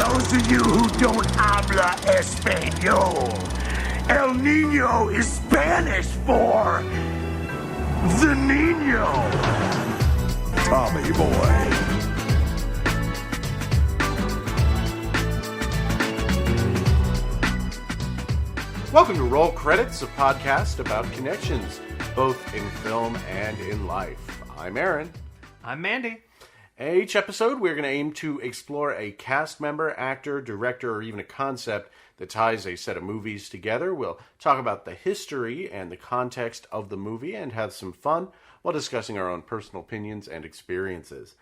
those of you who don't habla español, El Nino is Spanish for the Nino. Tommy boy. Welcome to Roll Credits, a podcast about connections, both in film and in life. I'm Aaron. I'm Mandy. Each episode, we're going to aim to explore a cast member, actor, director, or even a concept that ties a set of movies together. We'll talk about the history and the context of the movie and have some fun while discussing our own personal opinions and experiences.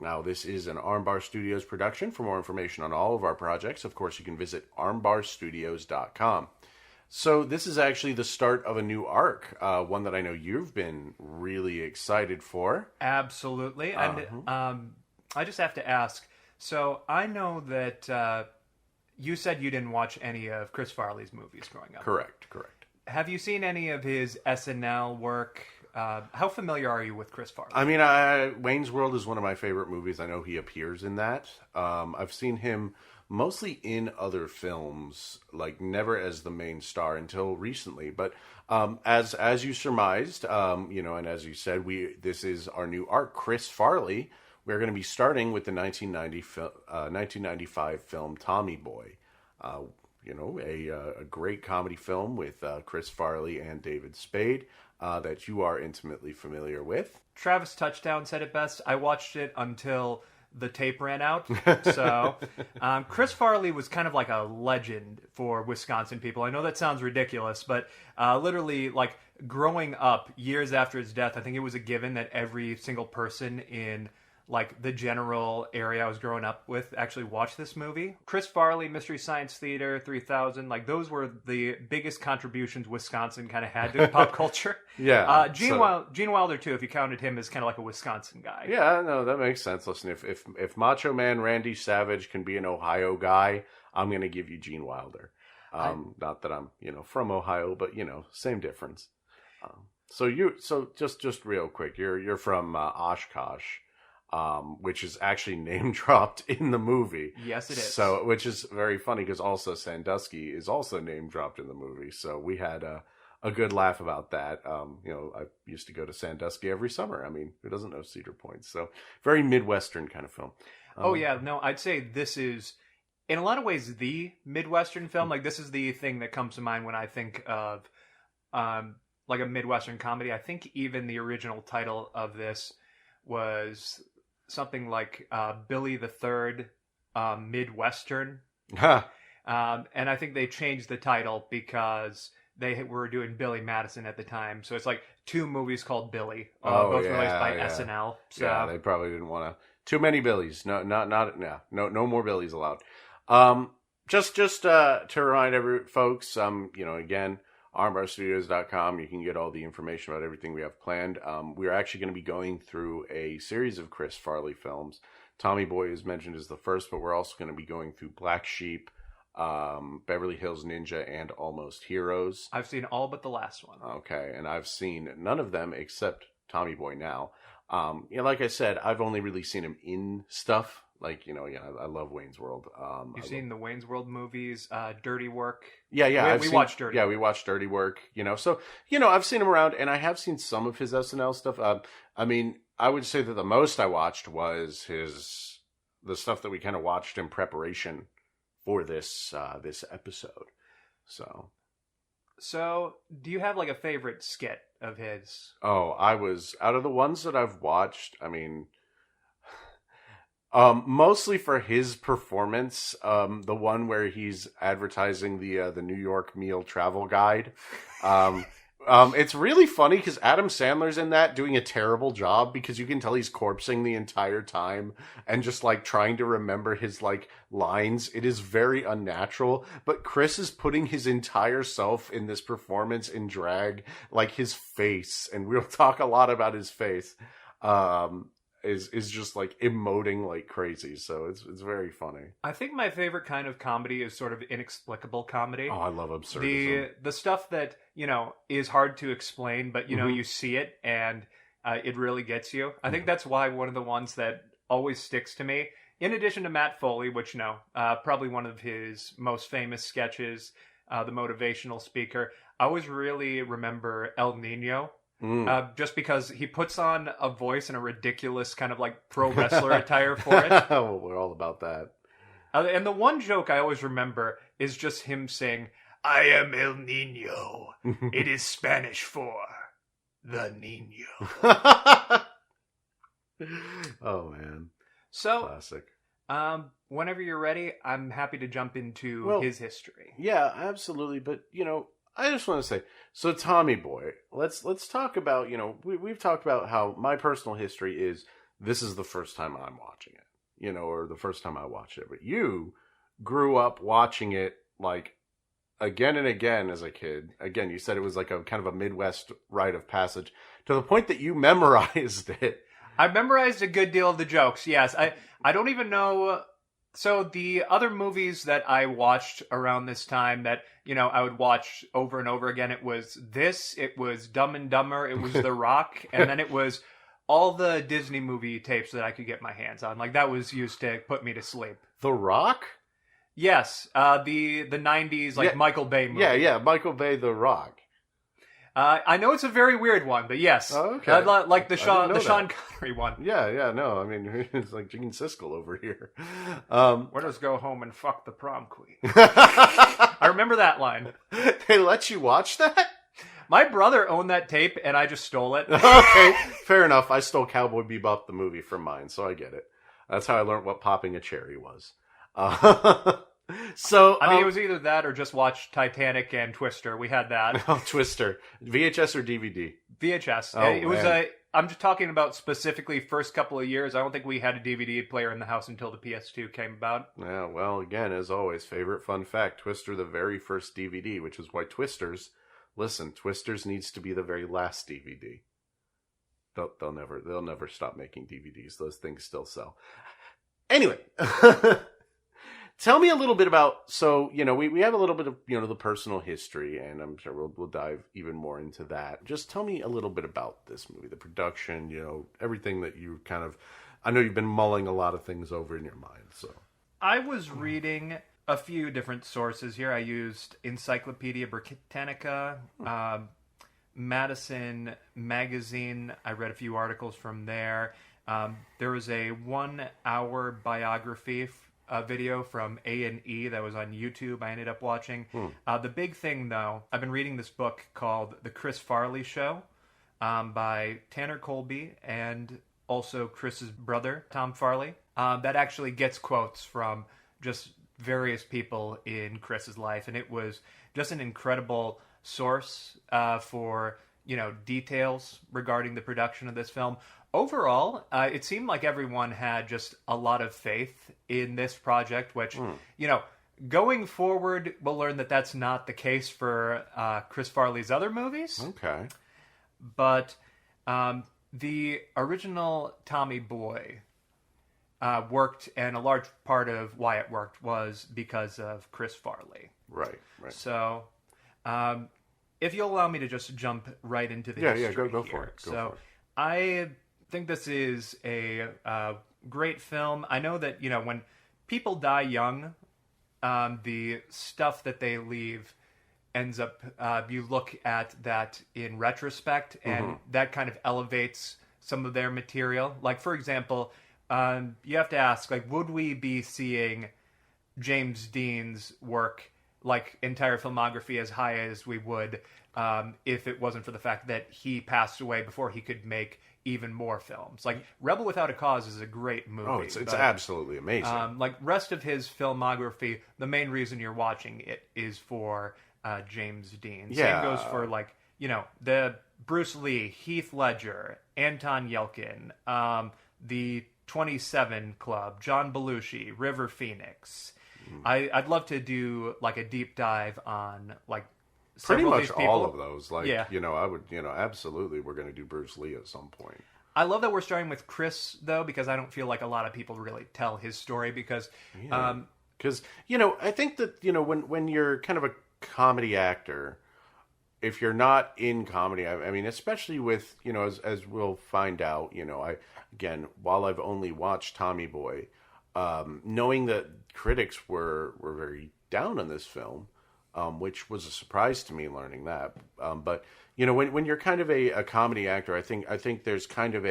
Now, this is an Armbar Studios production. For more information on all of our projects, of course, you can visit armbarstudios.com. So this is actually the start of a new arc, one that I know you've been really excited for. Absolutely. And I just have to ask, so I know that you said you didn't watch any of Chris Farley's movies growing up. Correct. Have you seen any of his SNL work? How familiar are you with Chris Farley? I mean, Wayne's World is one of my favorite movies. I know he appears in that. I've seen him mostly in other films, like never as the main star until recently. But as you surmised, and as you said, this is our new arc, Chris Farley. We're going to be starting with the 1995 film Tommy Boy. A great comedy film with Chris Farley and David Spade that you are intimately familiar with. Travis Touchdown said it best. I watched it until the tape ran out. So Chris Farley was kind of like a legend for Wisconsin people. I know that sounds ridiculous, but literally, like, growing up years after his death, I think it was a given that every single person in like the general area I was growing up with actually watched this movie. Chris Farley, Mystery Science Theater, 3000, like those were the biggest contributions Wisconsin kind of had to pop culture. Yeah. Gene Wilder too, if you counted him as kind of like a Wisconsin guy. Yeah, no, that makes sense. Listen, if Macho Man Randy Savage can be an Ohio guy, I'm going to give you Gene Wilder. Not that I'm, from Ohio, but same difference. So just real quick, you're from Oshkosh. Which is actually name dropped in the movie. Yes, it is. So, which is very funny because also Sandusky is also name dropped in the movie. So we had a good laugh about that. I used to go to Sandusky every summer. I mean, who doesn't know Cedar Point? So very Midwestern kind of film. I'd say this is in a lot of ways the Midwestern film. Like this is the thing that comes to mind when I think of like a Midwestern comedy. I think even the original title of this was something like Billy the Third Midwestern. And I think they changed the title because they were doing Billy Madison at the time. So it's like two movies called Billy, both released by SNL. So. Yeah, they probably didn't want to. Too many Billies. No more Billies allowed. Just to remind folks, again, armbarstudios.com. You can get all the information about everything we have planned. We're actually going to be going through a series of Chris Farley films. Tommy Boy is mentioned as the first, but we're also going to be going through Black Sheep, Beverly Hills Ninja, and Almost Heroes. I've seen all but the last one. Okay, and I've seen none of them except Tommy Boy now. Like I said, I've only really seen him in stuff. Like, I love Wayne's World. You've seen the Wayne's World movies, Dirty Work? Yeah. We watched Dirty Work. Yeah, we watched Dirty Work, So, I've seen him around, and I have seen some of his SNL stuff. I would say that the most I watched was the stuff that we kind of watched in preparation for this episode. So, do you have, like, a favorite skit of his? Oh, out of the ones that I've watched, mostly for his performance, the one where he's advertising the New York meal travel guide. It's really funny because Adam Sandler's in that doing a terrible job because you can tell he's corpsing the entire time and just like trying to remember his like lines. It is very unnatural, but Chris is putting his entire self in this performance in drag, like his face, and we'll talk a lot about his face. Is just like emoting like crazy, so it's very funny. I think my favorite kind of comedy is sort of inexplicable comedy. Oh, I love absurdism. The stuff that is hard to explain, but you see it and it really gets you. I think that's why one of the ones that always sticks to me in addition to Matt Foley, which, probably one of his most famous sketches, the motivational speaker, I always really remember El Nino. Just because he puts on a voice in a ridiculous kind of like pro wrestler attire for it. Oh, we're all about that. And the one joke I always remember is just him saying, "I am El Nino. It is Spanish for the Nino." Oh, man. So, classic. Whenever you're ready, I'm happy to jump into his history. Yeah, absolutely. But, I just want to say, so Tommy Boy, let's talk about, we've talked about how my personal history is, this is the first time I'm watching it, or the first time I watched it. But you grew up watching it, like, again and again as a kid. Again, you said it was like a kind of a Midwest rite of passage, to the point that you memorized it. I memorized a good deal of the jokes, yes. I don't even know... So the other movies that I watched around this time that, I would watch over and over again, it was Dumb and Dumber, it was The Rock, and then it was all the Disney movie tapes that I could get my hands on. Like, that was used to put me to sleep. The Rock? Yes, the 90s, like, Michael Bay movie. Yeah, Michael Bay, The Rock. I know it's a very weird one, but yes. Oh, okay. Like the Sean Connery one. Yeah, no, I mean, it's like Gene Siskel over here. Let us go home and fuck the prom queen. I remember that line. They let you watch that? My brother owned that tape, and I just stole it. Okay, fair enough. I stole Cowboy Bebop the movie from mine, so I get it. That's how I learned what popping a cherry was. So I mean, it was either that or just watch Titanic and Twister. We had that. Oh, Twister. VHS or DVD? VHS. Oh, it was I'm just talking about specifically first couple of years. I don't think we had a DVD player in the house until the PS2 came about. Yeah, well, again, as always, favorite fun fact, Twister, the very first DVD, which is why Twisters needs to be the very last DVD. They'll never stop making DVDs. Those things still sell. Anyway, tell me a little bit about, so, we have a little bit of, the personal history, and I'm sure we'll dive even more into that. Just tell me a little bit about this movie, the production, everything that you kind of, I know you've been mulling a lot of things over in your mind, so. I was reading a few different sources here. I used Encyclopedia Britannica, Madison Magazine. I read a few articles from there. There was a 1-hour biography video from A&E that was on YouTube I ended up watching. The big thing, though, I've been reading this book called The Chris Farley Show by Tanner Colby and also Chris's brother, Tom Farley. That actually gets quotes from just various people in Chris's life, and it was just an incredible source for, details regarding the production of this film. Overall, it seemed like everyone had just a lot of faith in this project, which, going forward, we'll learn that that's not the case for Chris Farley's other movies. Okay. But the original Tommy Boy worked, and a large part of why it worked was because of Chris Farley. Right. So, if you'll allow me to just jump right into the history go here. for it. Go for it. I think this is a great film. I know that, when people die young, the stuff that they leave ends up, you look at that in retrospect, and that kind of elevates some of their material. Like, for example, you have to ask, like, would we be seeing James Dean's work, like, entire filmography as high as we would if it wasn't for the fact that he passed away before he could make even more films. Like, Rebel Without a Cause is a great movie. Oh, it's absolutely amazing. Like, rest of his filmography, the main reason you're watching it is for James Dean. Yeah. Same goes for, like, the Bruce Lee, Heath Ledger, Anton Yelkin, the 27 Club, John Belushi, River Phoenix. I'd love to do, like, a deep dive on, like, pretty much of these all of those. Like, yeah. I would, absolutely, we're going to do Bruce Lee at some point. I love that we're starting with Chris, though, because I don't feel like a lot of people really tell his story, because... Because, I think that, when you're kind of a comedy actor, if you're not in comedy, I mean, especially with, as we'll find out, again, while I've only watched Tommy Boy, knowing that critics were very down on this film, which was a surprise to me learning that. But you know, when you're kind of a comedy actor, I think there's kind of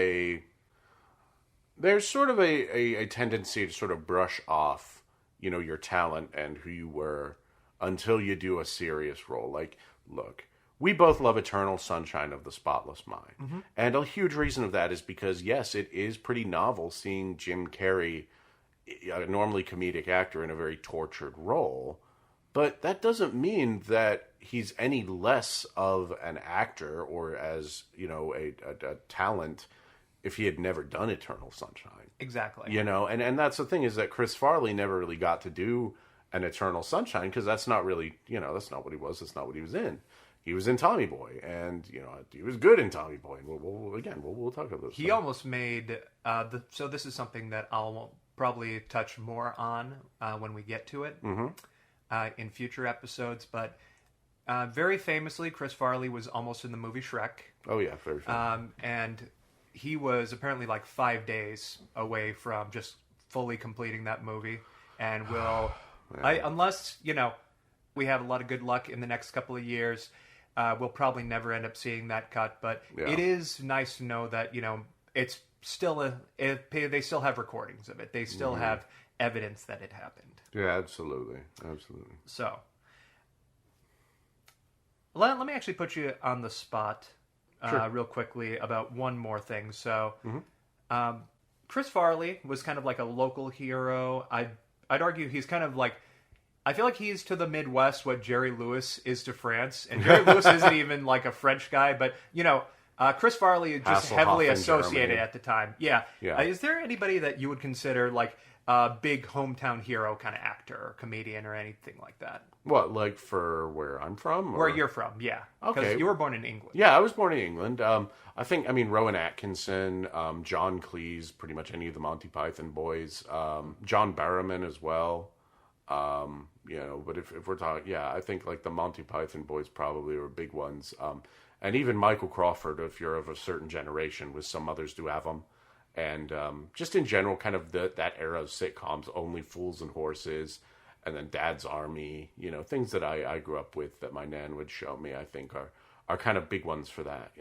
there's sort of a tendency to sort of brush off, you know, your talent and who you were until you do a serious role. Like, look, we both love Eternal Sunshine of the Spotless Mind. Mm-hmm. And a huge reason of that is because, yes, it is pretty novel seeing Jim Carrey, a normally comedic actor, in a very tortured role. But that doesn't mean that he's any less of an actor or as, you know, a talent if he had never done Eternal Sunshine. Exactly. You know, and that's the thing, is that Chris Farley never really got to do an Eternal Sunshine because that's not really, you know, that's not what he was. That's not what he was in. He was in Tommy Boy, and, you know, he was good in Tommy Boy. And we'll talk about this. He almost made, so this is something that I'll probably touch more on when we get to it in future episodes, but very famously, Chris Farley was almost in the movie Shrek. Oh, yeah, very famous. And he was apparently like 5 days away from just fully completing that movie, and will, unless, you know, we have a lot of good luck in the next couple of years, we'll probably never end up seeing that cut. But it is nice to know that, you know, it's still they still have recordings of it. They still have evidence that it happened. Yeah, absolutely. So, let me actually put you on the spot real quickly about one more thing. So, Chris Farley was kind of like a local hero. I'd argue he's kind of like, I feel like he's to the Midwest what Jerry Lewis is to France. And Jerry Lewis isn't even like a French guy, but, you know, Chris Farley is just heavily associated at the time. Yeah. Is there anybody that you would consider like a big hometown hero kind of actor or comedian or anything like that? What, like for where I'm from? Or? Where you're from, yeah. Okay. Because you were born in England. Yeah, I was born in England. I think, Rowan Atkinson, John Cleese, pretty much any of the Monty Python boys, John Barrowman as well. You know, but if we're talking, I think like the Monty Python boys probably were big ones. And even Michael Crawford, if you're of a certain generation, with some others do have them. And just in general, kind of that era of sitcoms, Only Fools and Horses, and then Dad's Army, you know, things that I grew up with that my nan would show me, I think are kind of big ones for that,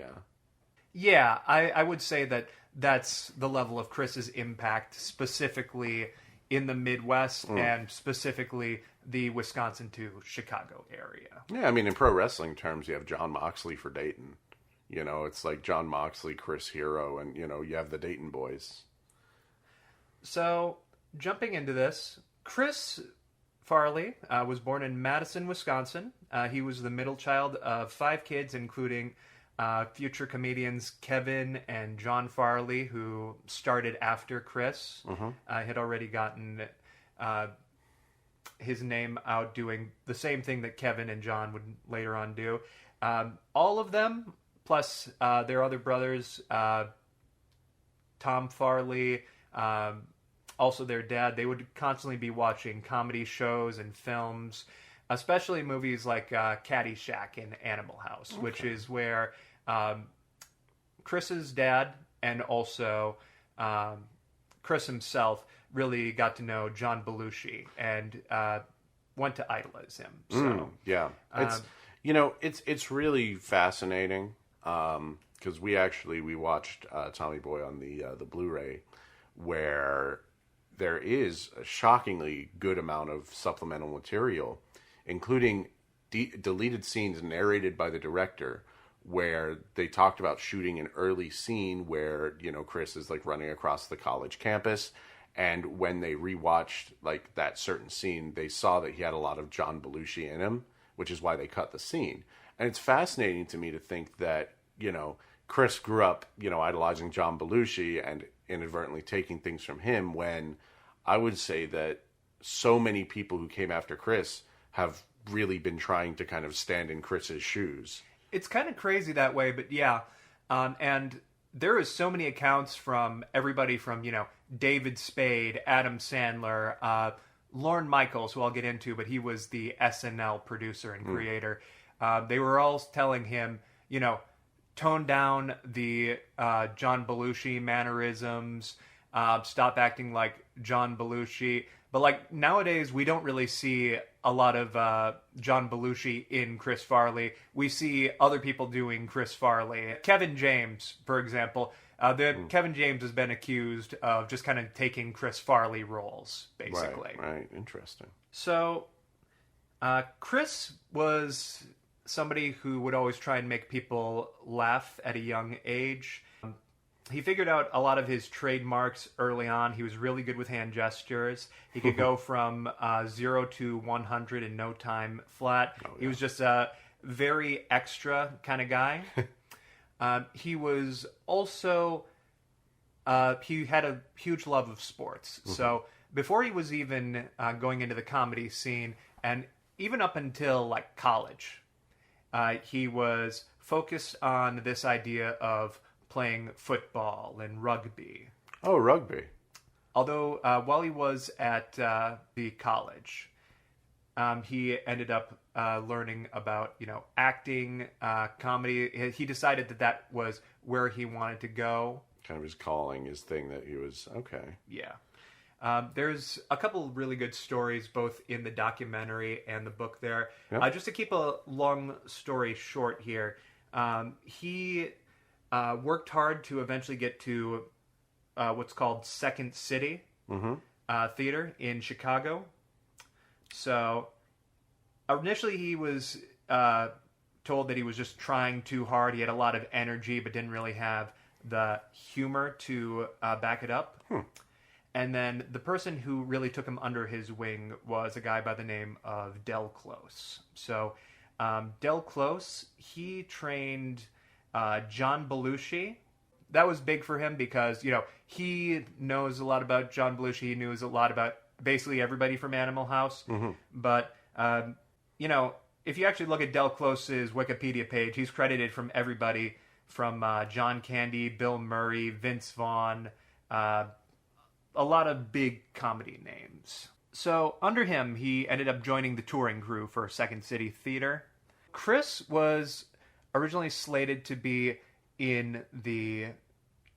Yeah, I would say that's the level of Chris's impact specifically in the Midwest and specifically the Wisconsin to Chicago area. Yeah, in pro wrestling terms, you have Jon Moxley for Dayton. You know, it's like Jon Moxley, Chris Hero, and, you know, you have the Dayton boys. So, jumping into this, Chris Farley was born in Madison, Wisconsin. He was the middle child of 5 kids, including future comedians Kevin and John Farley, who started after Chris. Had already gotten his name out doing the same thing that Kevin and John would later on do. All of them, plus their other brothers, Tom Farley, also their dad, they would constantly be watching comedy shows and films, especially movies like Caddyshack and Animal House, which is where Chris's dad and also Chris himself really got to know John Belushi and went to idolize him. So it's you know, it's really fascinating because we watched Tommy Boy on the Blu-ray, where there is a shockingly good amount of supplemental material, including deleted scenes narrated by the director, where they talked about shooting an early scene where, you know, Chris is like running across the college campus, and when they rewatched like that certain scene, they saw that he had a lot of John Belushi in him, which is why they cut the scene. And it's fascinating to me to think that, you know, Chris grew up, you know, idolizing John Belushi and inadvertently taking things from him, when I would say that so many people who came after Chris have really been trying to kind of stand in Chris's shoes. It's kind of crazy that way, but yeah. And there is so many accounts from everybody from, you know, David Spade, Adam Sandler, Lorne Michaels, who I'll get into, but he was the SNL producer and creator. They were all telling him, you know, tone down the John Belushi mannerisms. stop acting like John Belushi. But like nowadays, we don't really see a lot of John Belushi in Chris Farley. We see other people doing Chris Farley. Kevin James, for example. Kevin James has been accused of just kind of taking Chris Farley roles, basically. Right. Interesting. So, Chris was somebody who would always try and make people laugh at a young age. He figured out a lot of his trademarks early on. He was really good with hand gestures. He could go from 0 to 100 in no time flat. Oh, yeah. He was just a very extra kind of guy. He was also, he had a huge love of sports. Mm-hmm. So before he was even going into the comedy scene, and even up until like college, he was focused on this idea of playing football and rugby. Oh, rugby. Although while he was at the college, he ended up learning about, acting, comedy. He decided that was where he wanted to go. Kind of his calling, his thing that he was, okay. Yeah. There's a couple really good stories, both in the documentary and the book there. Yep. Just to keep a long story short here, he worked hard to eventually get to what's called Second City Theater in Chicago. So initially he was told that he was just trying too hard. He had a lot of energy but didn't really have the humor to back it up. And then the person who really took him under his wing was a guy by the name of Del Close. So Del Close, he trained John Belushi. That was big for him because, he knows a lot about John Belushi. He knows a lot about basically everybody from Animal House. Mm-hmm. But, if you actually look at Del Close's Wikipedia page, he's credited from everybody from John Candy, Bill Murray, Vince Vaughn, a lot of big comedy names. So under him, he ended up joining the touring crew for Second City Theater. Chris was originally slated to be in the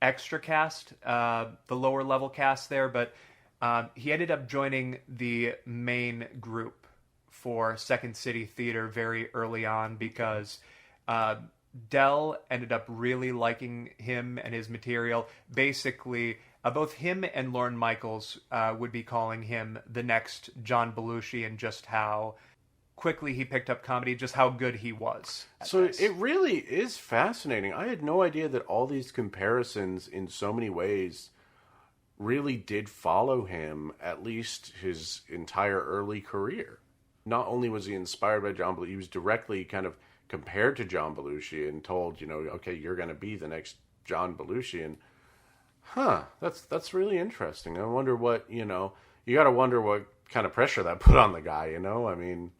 extra cast, the lower level cast there, but he ended up joining the main group for Second City Theater very early on because Del ended up really liking him and his material. Basically, both him and Lorne Michaels would be calling him the next John Belushi, and just how quickly he picked up comedy, just how good he was. So it really is fascinating. I had no idea that all these comparisons in so many ways really did follow him, at least his entire early career. Not only was he inspired by John Belushi, he was directly kind of compared to John Belushi and told, okay, you're going to be the next John Belushi. And that's really interesting. I wonder what, you got to wonder what kind of pressure that put on the guy, I mean,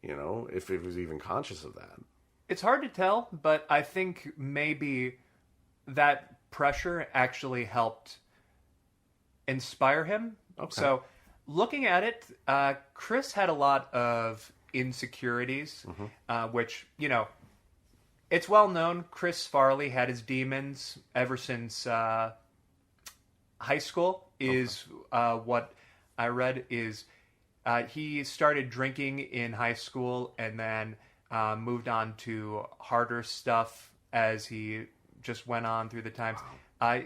if it was even conscious of that. It's hard to tell, but I think maybe that pressure actually helped inspire him. Okay. So looking at it, Chris had a lot of insecurities, which, it's well known. Chris Farley had his demons ever since high school, is what I read is he started drinking in high school and then moved on to harder stuff as he just went on through the times.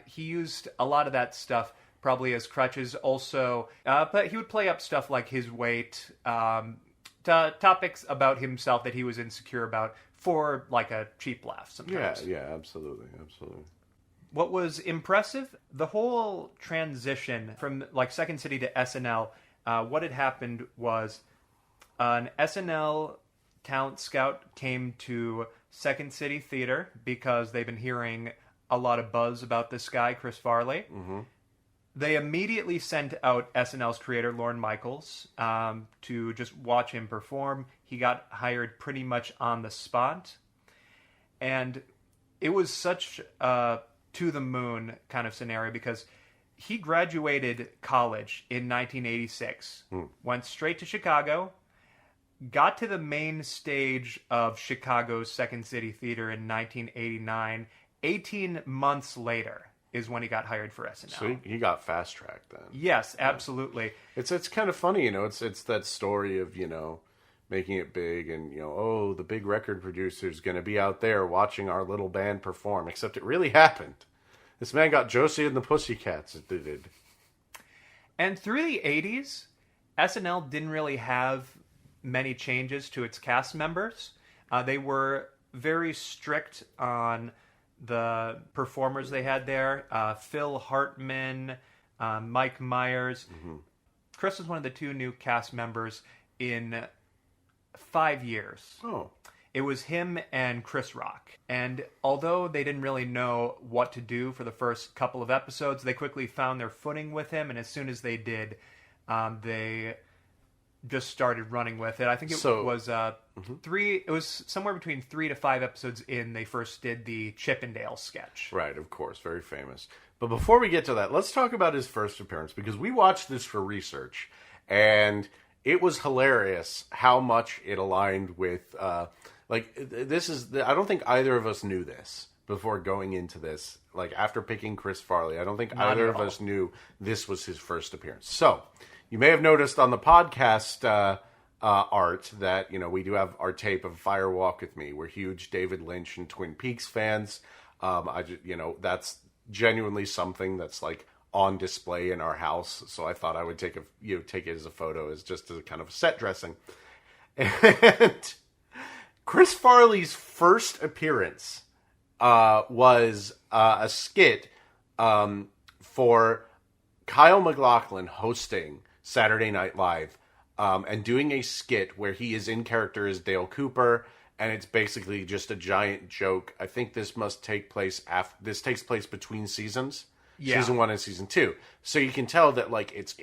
He used a lot of that stuff probably as crutches also, but he would play up stuff like his weight, topics about himself that he was insecure about for like a cheap laugh sometimes. Yeah, absolutely. What was impressive, the whole transition from like Second City to SNL, what had happened was an SNL talent scout came to Second City Theater because they've been hearing a lot of buzz about this guy, Chris Farley. Mm-hmm. They immediately sent out SNL's creator, Lorne Michaels, to just watch him perform. He got hired pretty much on the spot. And it was such a to-the-moon kind of scenario because he graduated college in 1986, went straight to Chicago, got to the main stage of Chicago's Second City Theater in 1989. 18 months later is when he got hired for SNL. So he got fast-tracked then. Yes, absolutely. It's kind of funny, you know, it's that story of, you know, making it big and, you know, oh, the big record producer's going to be out there watching our little band perform, except it really happened. This man got Josie and the Pussycats. It did. And through the 80s, SNL didn't really have many changes to its cast members. They were very strict on the performers they had there. Phil Hartman, Mike Myers. Mm-hmm. Chris was one of the 2 new cast members in 5 years. Oh. It was him and Chris Rock. And although they didn't really know what to do for the first couple of episodes, they quickly found their footing with him. And as soon as they did, they just started running with it. I think it was it was somewhere between 3 to 5 episodes in, they first did the Chippendale sketch. Right, of course, very famous. But before we get to that, let's talk about his first appearance, because we watched this for research, and it was hilarious how much it aligned with, I don't think either of us knew this before going into this. Like, after picking Chris Farley, I don't think either of us knew this was his first appearance. So, you may have noticed on the podcast art that, you know, we do have our tape of Fire Walk With Me. We're huge David Lynch and Twin Peaks fans. That's genuinely something that's like on display in our house. So I thought I would take it as a photo, as just as a kind of set dressing. And Chris Farley's first appearance was a skit for Kyle MacLachlan hosting Saturday Night Live, and doing a skit where he is in character as Dale Cooper, and it's basically just a giant joke. I think this takes place between seasons, season 1 and season 2. So you can tell that like it's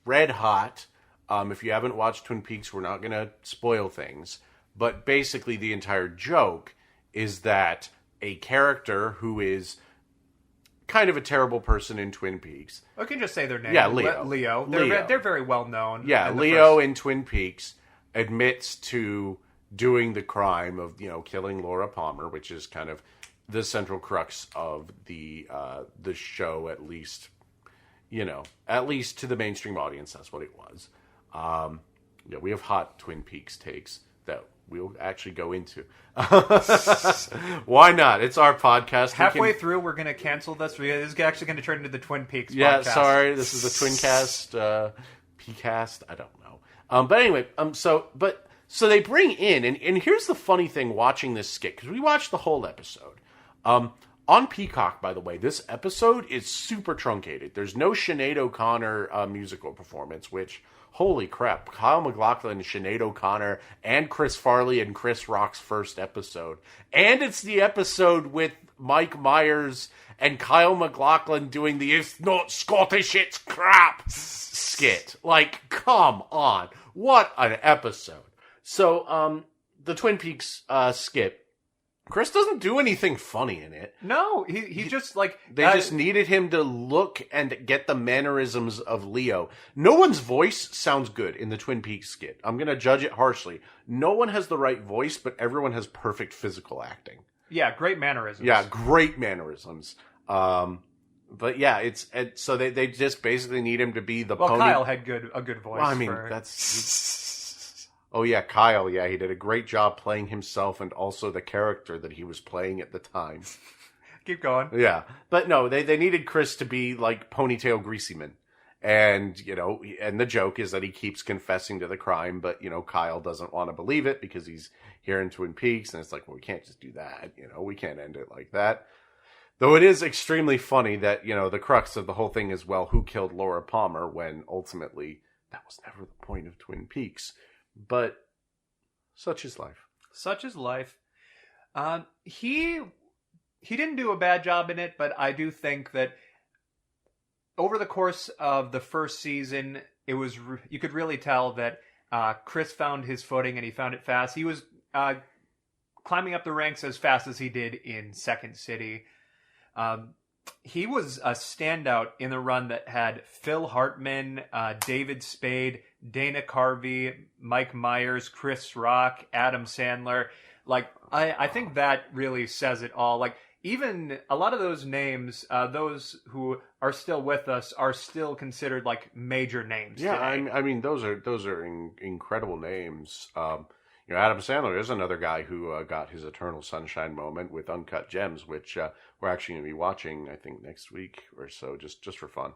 red hot. If you haven't watched Twin Peaks, we're not going to spoil things, but basically the entire joke is that a character who is kind of a terrible person in Twin Peaks. I can just say their name. Yeah, Leo. They're very well known. Yeah, Leo in Twin Peaks admits to doing the crime of, you know, killing Laura Palmer, which is kind of the central crux of the show, at least to the mainstream audience. That's what it was. We have hot Twin Peaks takes that we'll actually go into. Why not? It's our podcast. Halfway through, we're going to cancel this. This is actually going to turn into the Twin Peaks podcast. Yeah, sorry. This is the Twin Cast, P-Cast. I don't know. But anyway, so they bring in, and here's the funny thing watching this skit, because we watched the whole episode. On Peacock, by the way, this episode is super truncated. There's no Sinead O'Connor musical performance, which, holy crap, Kyle MacLachlan, Sinead O'Connor, and Chris Farley and Chris Rock's first episode. And it's the episode with Mike Myers and Kyle MacLachlan doing the "It's not Scottish, it's crap" skit. Like, come on. What an episode. So, the Twin Peaks skit, Chris doesn't do anything funny in it. No, he just like... They just needed him to look and get the mannerisms of Leo. No one's voice sounds good in the Twin Peaks skit. I'm going to judge it harshly. No one has the right voice, but everyone has perfect physical acting. Yeah, great mannerisms. Yeah, great mannerisms. But yeah, so they just basically need him to be the pony. Kyle had a good voice. Well, I mean, that's... Oh, yeah, Kyle. Yeah, he did a great job playing himself and also the character that he was playing at the time. Keep going. Yeah. But no, they needed Chris to be like Ponytail Greasyman. And, you know, and the joke is that he keeps confessing to the crime, but, you know, Kyle doesn't want to believe it because he's here in Twin Peaks. And it's like, well, we can't just do that. You know, we can't end it like that. Though it is extremely funny that, you know, the crux of the whole thing is, well, who killed Laura Palmer, when ultimately that was never the point of Twin Peaks. But such is life. Such is life. He didn't do a bad job in it, but I do think that over the course of the first season, you could really tell that Chris found his footing, and he found it fast. He was climbing up the ranks as fast as he did in Second City. He was a standout in the run that had Phil Hartman, David Spade, Dana Carvey, Mike Myers, Chris Rock, Adam Sandler. Like, I think that really says it all. Like, even a lot of those names, those who are still with us are still considered like major names. Yeah, today. I mean those are incredible names. Adam Sandler is another guy who got his Eternal Sunshine moment with Uncut Gems, which we're actually going to be watching, I think, next week or so, just for fun.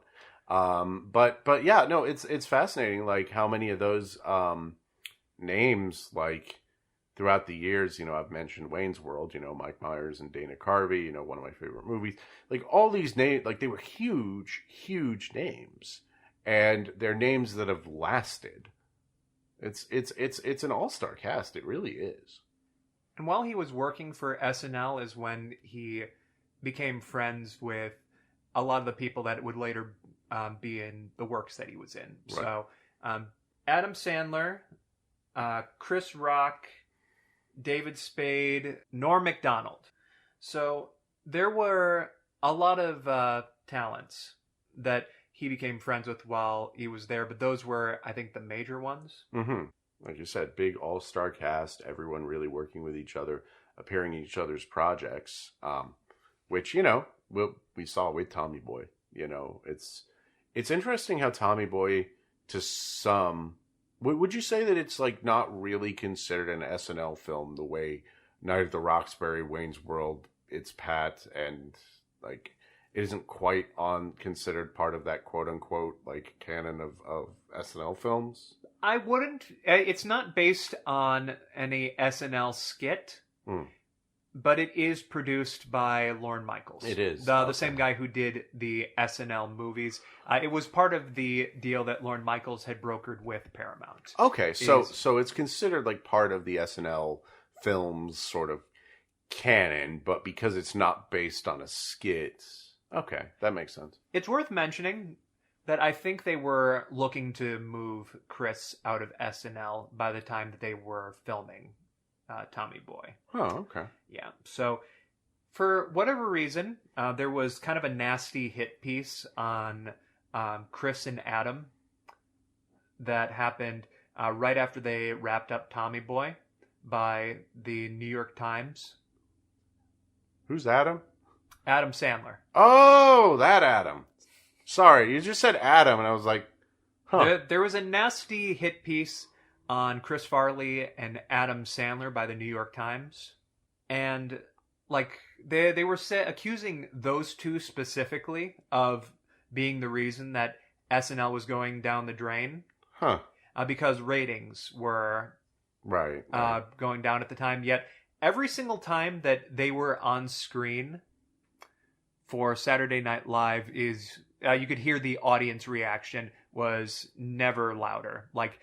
But yeah, no, it's fascinating, like how many of those names, like throughout the years, I've mentioned Wayne's World, Mike Myers and Dana Carvey, one of my favorite movies. Like all these names, like they were huge, huge names, and they're names that have lasted. It's an all-star cast. It really is. And while he was working for SNL is when he became friends with a lot of the people that would later be in the works that he was in. Right. So Adam Sandler, Chris Rock, David Spade, Norm Macdonald. So there were a lot of talents that he became friends with while he was there, but those were, I think, the major ones. Mm-hmm. Like you said, big all-star cast, everyone really working with each other, appearing in each other's projects, which, we saw with Tommy Boy. It's interesting how Tommy Boy, to some, would you say that it's like not really considered an SNL film the way Night at the Roxbury, Wayne's World, It's Pat, and like it isn't quite considered part of that quote unquote like canon of SNL films? I wouldn't. It's not based on any SNL skit, but it is produced by Lorne Michaels. It is the same guy who did the SNL movies. It was part of the deal that Lorne Michaels had brokered with Paramount. Okay, so it's considered like part of the SNL films sort of canon, but because it's not based on a skit. Okay, that makes sense. It's worth mentioning that I think they were looking to move Chris out of SNL by the time that they were filming Tommy Boy. Oh, okay. Yeah. So for whatever reason, there was kind of a nasty hit piece on Chris and Adam that happened right after they wrapped up Tommy Boy by the New York Times. Who's Adam? Adam Sandler. Oh, that Adam. Sorry, you just said Adam, and I was like, huh. There was a nasty hit piece on Chris Farley and Adam Sandler by the New York Times. And, like, they were accusing those two specifically of being the reason that SNL was going down the drain. Huh. Because ratings were right. Going down at the time. Yet, every single time that they were on screen for Saturday Night Live is you could hear the audience reaction was never louder. Like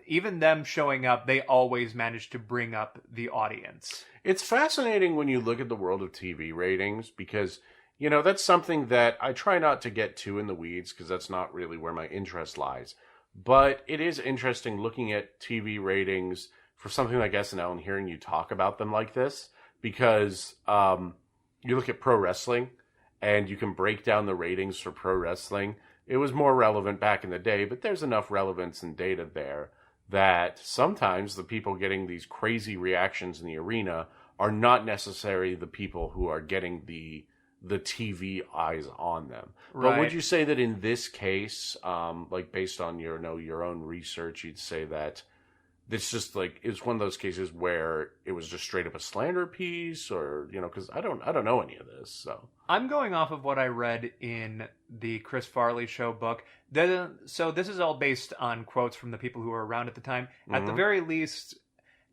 even them showing up, they always managed to bring up the audience. It's fascinating when you look at the world of TV ratings because that's something that I try not to get too in the weeds because that's not really where my interest lies. But it is interesting looking at TV ratings for something like SNL and hearing you talk about them like this because you look at pro wrestling. And you can break down the ratings for pro wrestling. It was more relevant back in the day, but there's enough relevance and data there that sometimes the people getting these crazy reactions in the arena are not necessarily the people who are getting the TV eyes on them. Right. But would you say that in this case, like based on your own research, you'd say that it's just like it's one of those cases where it was just straight up a slander piece, or because I don't know any of this. So I'm going off of what I read in the Chris Farley show book. So this is all based on quotes from the people who were around at the time. Mm-hmm. At the very least,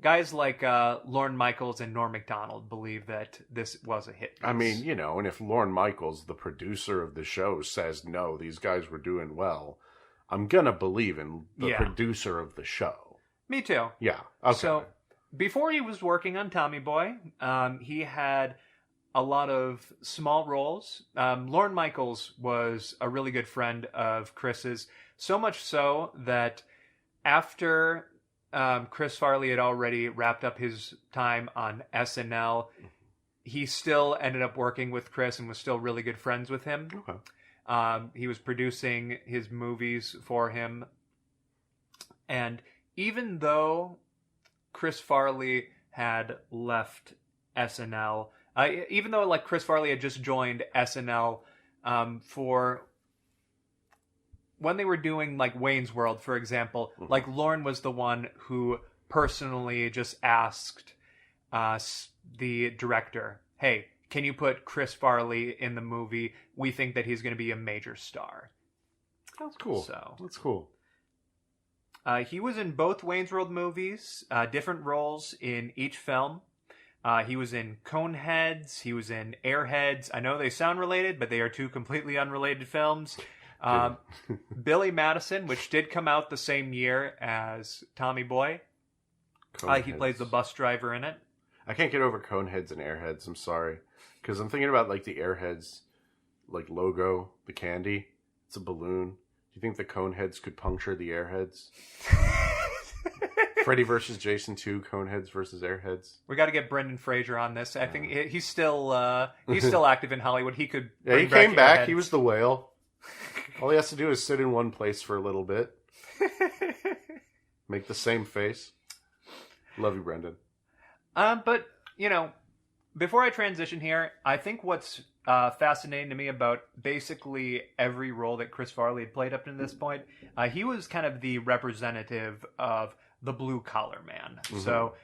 guys like Lorne Michaels and Norm Macdonald believe that this was a hit piece. I mean, and if Lorne Michaels, the producer of the show, says no, these guys were doing well, I'm gonna believe in the producer of the show. Me too. Yeah. Okay. So before he was working on Tommy Boy, he had a lot of small roles. Lorne Michaels was a really good friend of Chris's, so much so that after Chris Farley had already wrapped up his time on SNL, he still ended up working with Chris and was still really good friends with him. Okay. He was producing his movies for him. And even though Chris Farley had left SNL. Even though like Chris Farley had just joined SNL for when they were doing like Wayne's World, for example, like Lorne was the one who personally just asked the director, hey, can you put Chris Farley in the movie? We think that he's going to be a major star. That's cool. So that's cool. He was in both Wayne's World movies, different roles in each film. He was in Coneheads. He was in Airheads. I know they sound related, but they are two completely unrelated films. Billy Madison, which did come out the same year as Tommy Boy. He plays the bus driver in it. I can't get over Coneheads and Airheads. I'm sorry. Because I'm thinking about like the Airheads like logo, the candy. It's a balloon. Do you think the Coneheads could puncture the Airheads? Freddy versus Jason 2, Coneheads versus Airheads. We got to get Brendan Fraser on this. I think he's still active in Hollywood. He could. Yeah, he came back. He was the whale. All he has to do is sit in one place for a little bit. Make the same face. Love you, Brendan. But before I transition here, I think what's fascinating to me about basically every role that Chris Farley had played up to this point, he was kind of the representative of the blue collar man. Mm-hmm. So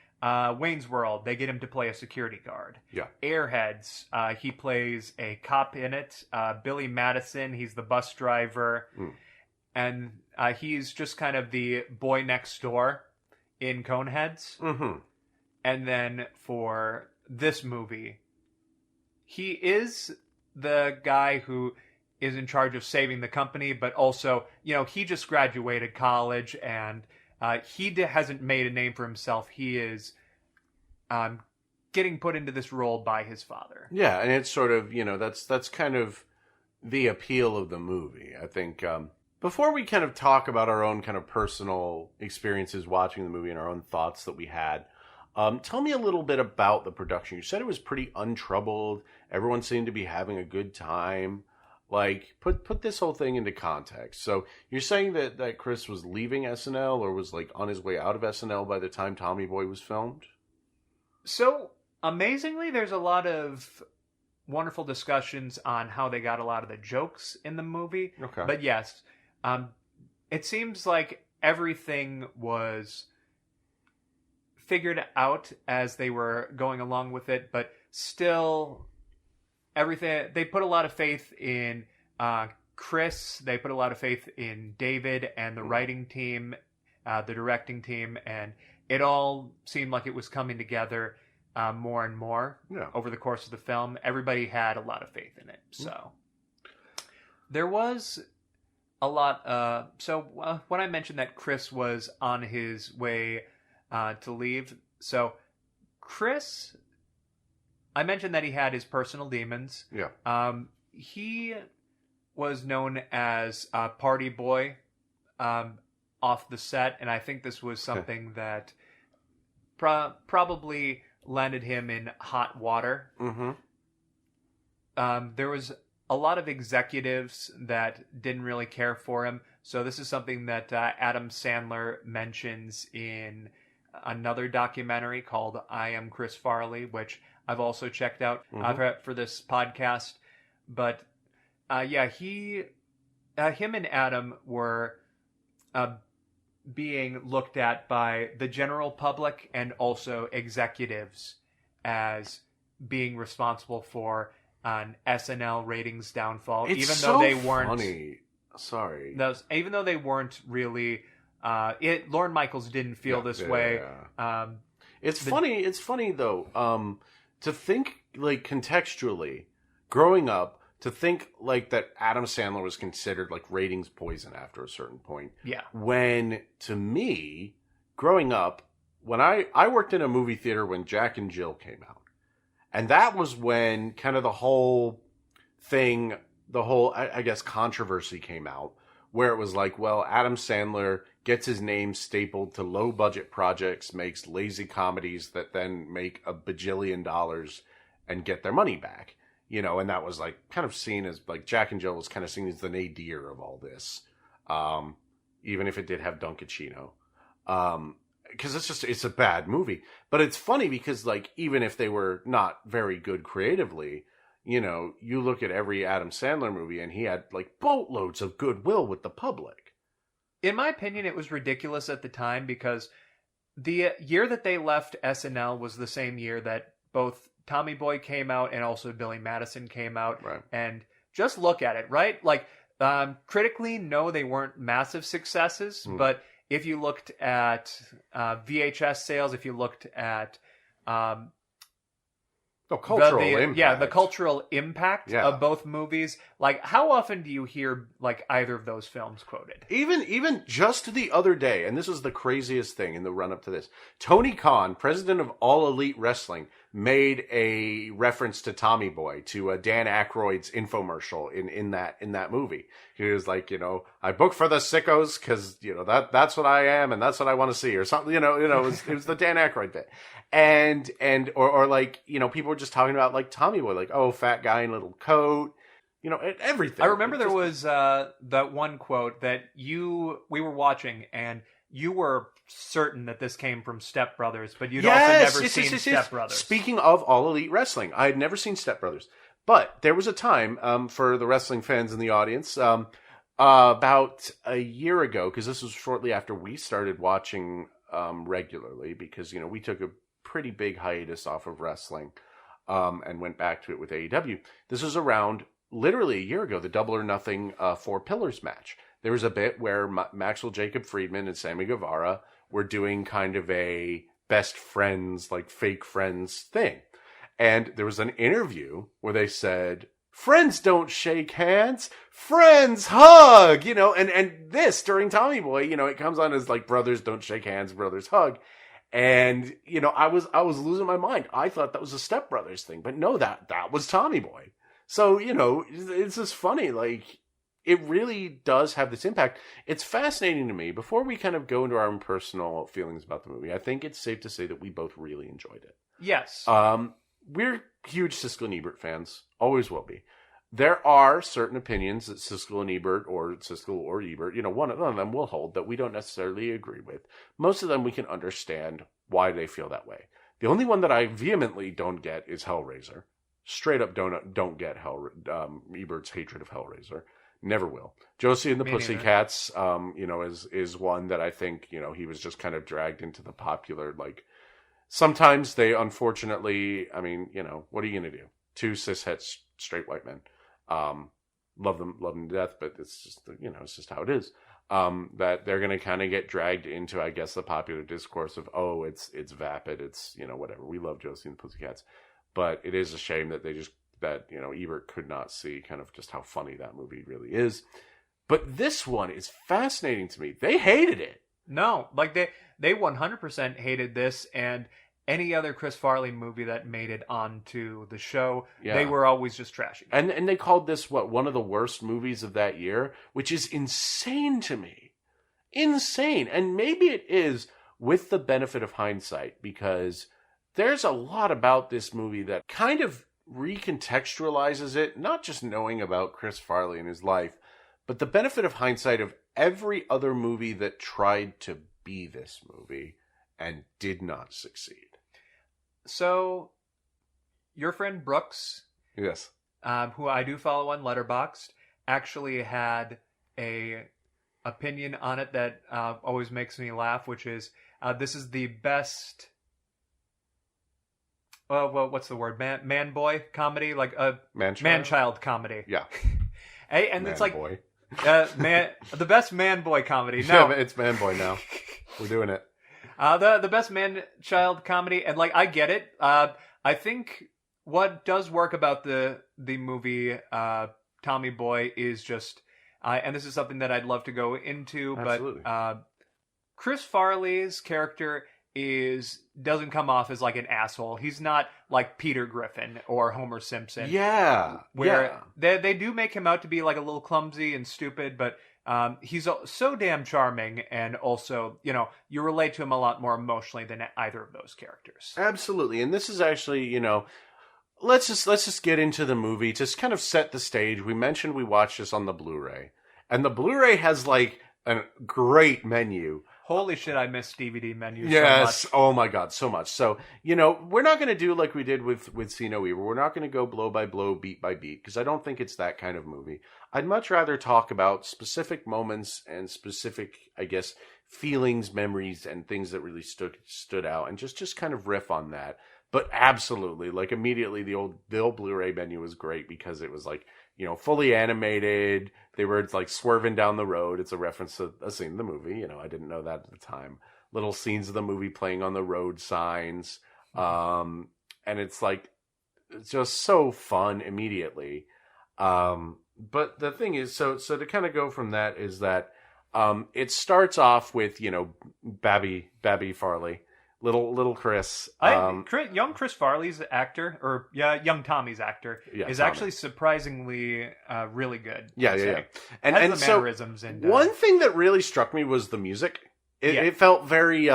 Wayne's World, they get him to play a security guard. Yeah. Airheads, he plays a cop in it. Billy Madison, he's the bus driver. And he's just kind of the boy next door in Coneheads. Mm-hmm. And then for this movie, he is the guy who is in charge of saving the company, but also, he just graduated college and he hasn't made a name for himself. He is getting put into this role by his father. Yeah, and it's sort of, that's kind of the appeal of the movie. I think before we kind of talk about our own kind of personal experiences watching the movie and our own thoughts that we had, tell me a little bit about the production. You said it was pretty untroubled. Everyone seemed to be having a good time. Like, put this whole thing into context. So you're saying that Chris was leaving SNL or was like on his way out of SNL by the time Tommy Boy was filmed? So amazingly, there's a lot of wonderful discussions on how they got a lot of the jokes in the movie. Okay. But yes, it seems like everything was figured out as they were going along with it, but still everything, they put a lot of faith in Chris, they put a lot of faith in David and the writing team, the directing team, and it all seemed like it was coming together more and more over the course of the film. Everybody had a lot of faith in it. So there was a lot. When I mentioned that Chris was on his way to leave, so Chris, I mentioned that he had his personal demons. Yeah. He was known as Party Boy off the set, and I think this was something that probably landed him in hot water. Mm-hmm. There was a lot of executives that didn't really care for him, so this is something that Adam Sandler mentions in another documentary called I Am Chris Farley, which I've also checked out for this podcast. But him and Adam were being looked at by the general public and also executives as being responsible for an SNL ratings downfall, even though they weren't. Funny. Sorry. Even though they weren't really. Lorne Michaels didn't feel this way. Yeah. It's funny though. To think like contextually, growing up, to think like that Adam Sandler was considered like ratings poison after a certain point. Yeah. When to me, growing up, when I worked in a movie theater when Jack and Jill came out, and that was when kind of the whole thing, I guess controversy came out, where it was like, well, Adam Sandler gets his name stapled to low budget projects, makes lazy comedies that then make $1 bajillion and get their money back. And that was like kind of seen as like Jack and Jill was kind of seen as the nadir of all this. Even if it did have Dunkachino. because it's a bad movie. But it's funny because, like, even if they were not very good creatively, you know, you look at every Adam Sandler movie and he had, like, boatloads of goodwill with the public. In my opinion, it was ridiculous at the time because the year that they left SNL was the same year that both Tommy Boy came out and also Billy Madison came out. Right. And just look at it, right? Like, critically, no, they weren't massive successes, but if you looked at VHS sales, if you looked at cultural impact. Yeah, the cultural impact of both movies. Like, how often do you hear like either of those films quoted? Even just the other day, and this was the craziest thing in the run up to this. Tony Khan, president of All Elite Wrestling, made a reference to Tommy Boy, to Dan Aykroyd's infomercial in that movie. He was like, you know, I book for the sickos because, you know, that's what I am and that's what I want to see, or something. You know, it was the Dan Aykroyd bit. Or like, you know, people were just talking about like Tommy Boy, like, oh, fat guy in a little coat, you know, everything. I remember there was that one quote that we were watching and you were certain that this came from Step Brothers, but you'd also never seen Step Brothers. Speaking of All Elite Wrestling, I had never seen Step Brothers, but there was a time for the wrestling fans in the audience about a year ago, because this was shortly after we started watching regularly, because, you know, we took a pretty big hiatus off of wrestling and went back to it with AEW. This was around literally a year ago, the Double or Nothing 4 Pillars match. There was a bit where Maxwell Jacob Friedman and Sammy Guevara were doing kind of a best friends, like fake friends thing. And there was an interview where they said, friends don't shake hands, friends hug, you know, and this during Tommy Boy, you know, it comes on as like brothers don't shake hands, brothers hug. And, you know, I was losing my mind. I thought that was a Step Brothers thing, but no, that was Tommy Boy. So, you know, it's just funny, like, it really does have this impact. It's fascinating to me. Before we kind of go into our own personal feelings about the movie, I think it's safe to say that we both really enjoyed it. Yes. We're huge Siskel and Ebert fans. Always will be. There are certain opinions that Siskel and Ebert, or Siskel or Ebert, you know, one of them will hold that we don't necessarily agree with. Most of them we can understand why they feel that way. The only one that I vehemently don't get is Hellraiser. Straight up don't get Ebert's hatred of Hellraiser. Never will. Josie and the Pussycats, you know, is one that I think, you know, he was just kind of dragged into the popular, like, sometimes they unfortunately, I mean, you know, what are you going to do? Two cishet straight white men. Love them to death, but it's just, you know, it's just how it is. That they're going to kind of get dragged into, I guess, the popular discourse of, oh, it's vapid, it's, you know, whatever. We love Josie and the Pussycats. But it is a shame that you know, Ebert could not see kind of just how funny that movie really is. But this one is fascinating to me. They hated it. No, like they 100% hated this and any other Chris Farley movie that made it onto the show. Yeah. They were always just trashing it. And they called this, one of the worst movies of that year, which is insane to me. Insane. And maybe it is with the benefit of hindsight, because there's a lot about this movie that kind of recontextualizes it, not just knowing about Chris Farley and his life, but the benefit of hindsight of every other movie that tried to be this movie and did not succeed. So, your friend Brooks, yes, who I do follow on Letterboxd, actually had a opinion on it that always makes me laugh, which is this is the best. Well, what's the word? Man boy comedy, like a man child comedy. Yeah, and man it's like boy. The best man boy comedy. No, yeah, it's man boy now. We're doing it. The best man child comedy, and like I get it. I think what does work about the movie Tommy Boy is just, and this is something that I'd love to go into, absolutely, but Chris Farley's character doesn't come off as like an asshole. He's not like Peter Griffin or Homer Simpson. Yeah. Where they do make him out to be like a little clumsy and stupid, but he's so damn charming, and also, you know, you relate to him a lot more emotionally than either of those characters. Absolutely. And this is actually, you know, let's just get into the movie to kind of set the stage. We mentioned we watched this on the Blu-ray, and the Blu-ray has like a great menu Holy shit, I miss DVD menus Yes. so much. Oh my God, so much. So, we're not going to do like we did with See No Evil. We're not going to go blow by blow, beat by beat, because I don't think it's that kind of movie. I'd much rather talk about specific moments and specific, I guess, feelings, memories, and things that really stood out, and just kind of riff on that. But absolutely, like immediately, the old Blu-ray menu was great because it was like, fully animated. They were like swerving down the road. It's a reference to a scene in the movie. I didn't know that at the time. Little scenes of the movie playing on the road signs. And it's like, it's just so fun immediately. But the thing is, so to kind of go from that is that, it starts off with, Babby Farley. Little Chris. Young Chris Farley's actor, or young Tommy's actor, is Tommy. Actually surprisingly really good. Yeah. And the mannerisms. And one thing that really struck me was the music. It felt very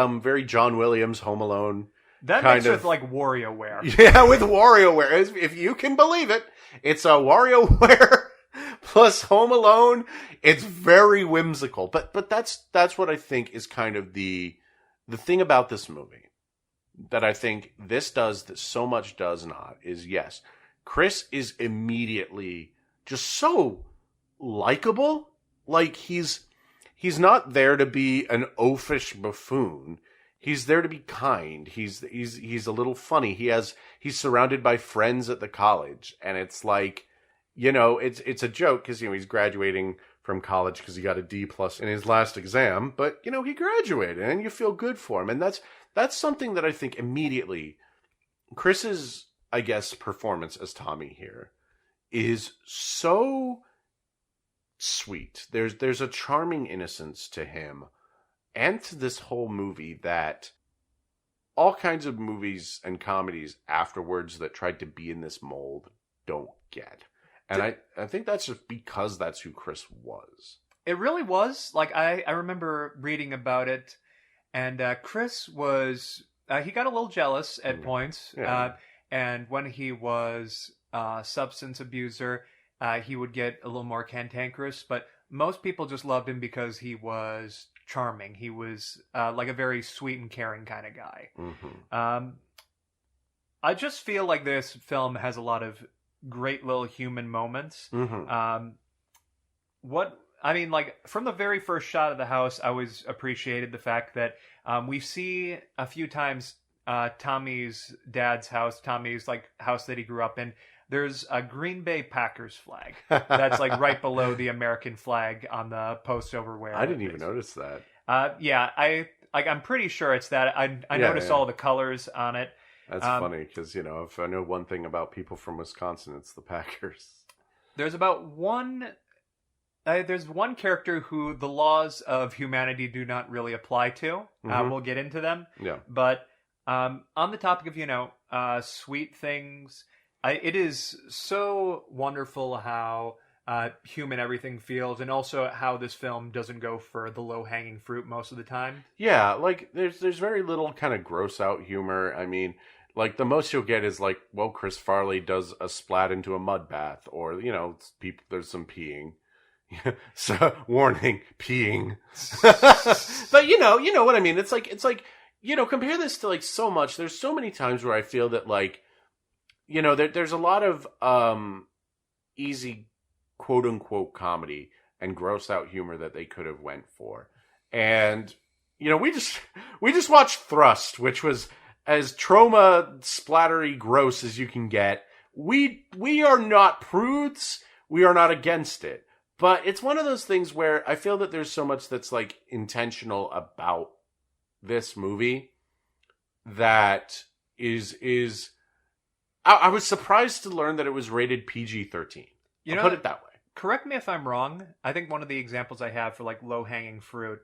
John Williams, Home Alone. That mixed with like WarioWare. Yeah, with WarioWare, if you can believe it, it's a WarioWare plus Home Alone. It's very whimsical, but that's what I think is kind of the thing about this movie that I think this does that so much does not is, yes, Chris is immediately just so likable. Like he's not there to be an oafish buffoon. He's there to be kind. He's a little funny. He's surrounded by friends at the college, and it's like, it's a joke because he's graduating from college because he got a D+ in his last exam, but he graduated and you feel good for him. And that's something that I think immediately Chris's, I guess, performance as Tommy here is so sweet. There's a charming innocence to him and to this whole movie that all kinds of movies and comedies afterwards that tried to be in this mold don't get. And I think that's just because that's who Chris was. It really was. Like, I remember reading about it, and Chris was... he got a little jealous at points. Yeah. And when he was a substance abuser, he would get a little more cantankerous. But most people just loved him because he was charming. He was like a very sweet and caring kind of guy. Mm-hmm. I just feel like this film has a lot of great little human moments. Mm-hmm. From the very first shot of the house, I always appreciated the fact that we see a few times Tommy's dad's house, Tommy's like house that he grew up in. There's a Green Bay Packers flag that's like right below the American flag on the post over where I didn't even notice that. I'm pretty sure it's that. I noticed all the colors on it. That's funny because, if I know one thing about people from Wisconsin, it's the Packers. There's one character who the laws of humanity do not really apply to. Mm-hmm. We'll get into them. Yeah. But on the topic of, sweet things, it is so wonderful how human everything feels, and also how this film doesn't go for the low-hanging fruit most of the time. Yeah, like there's very little kind of gross out humor. I mean, like the most you'll get is like, well, Chris Farley does a splat into a mud bath, or there's some peeing. So warning, peeing. But you know what I mean. It's like compare this to like so much. There's so many times where I feel that like, there's a lot of easy quote unquote comedy and gross out humor that they could have went for. And we just watched Thrust, which was as trauma splattery gross as you can get. We are not prudes. We are not against it. But it's one of those things where I feel that there's so much that's like intentional about this movie that is I was surprised to learn that it was rated PG-13. I'll put it that way. Correct me if I'm wrong. I think one of the examples I have for like low-hanging fruit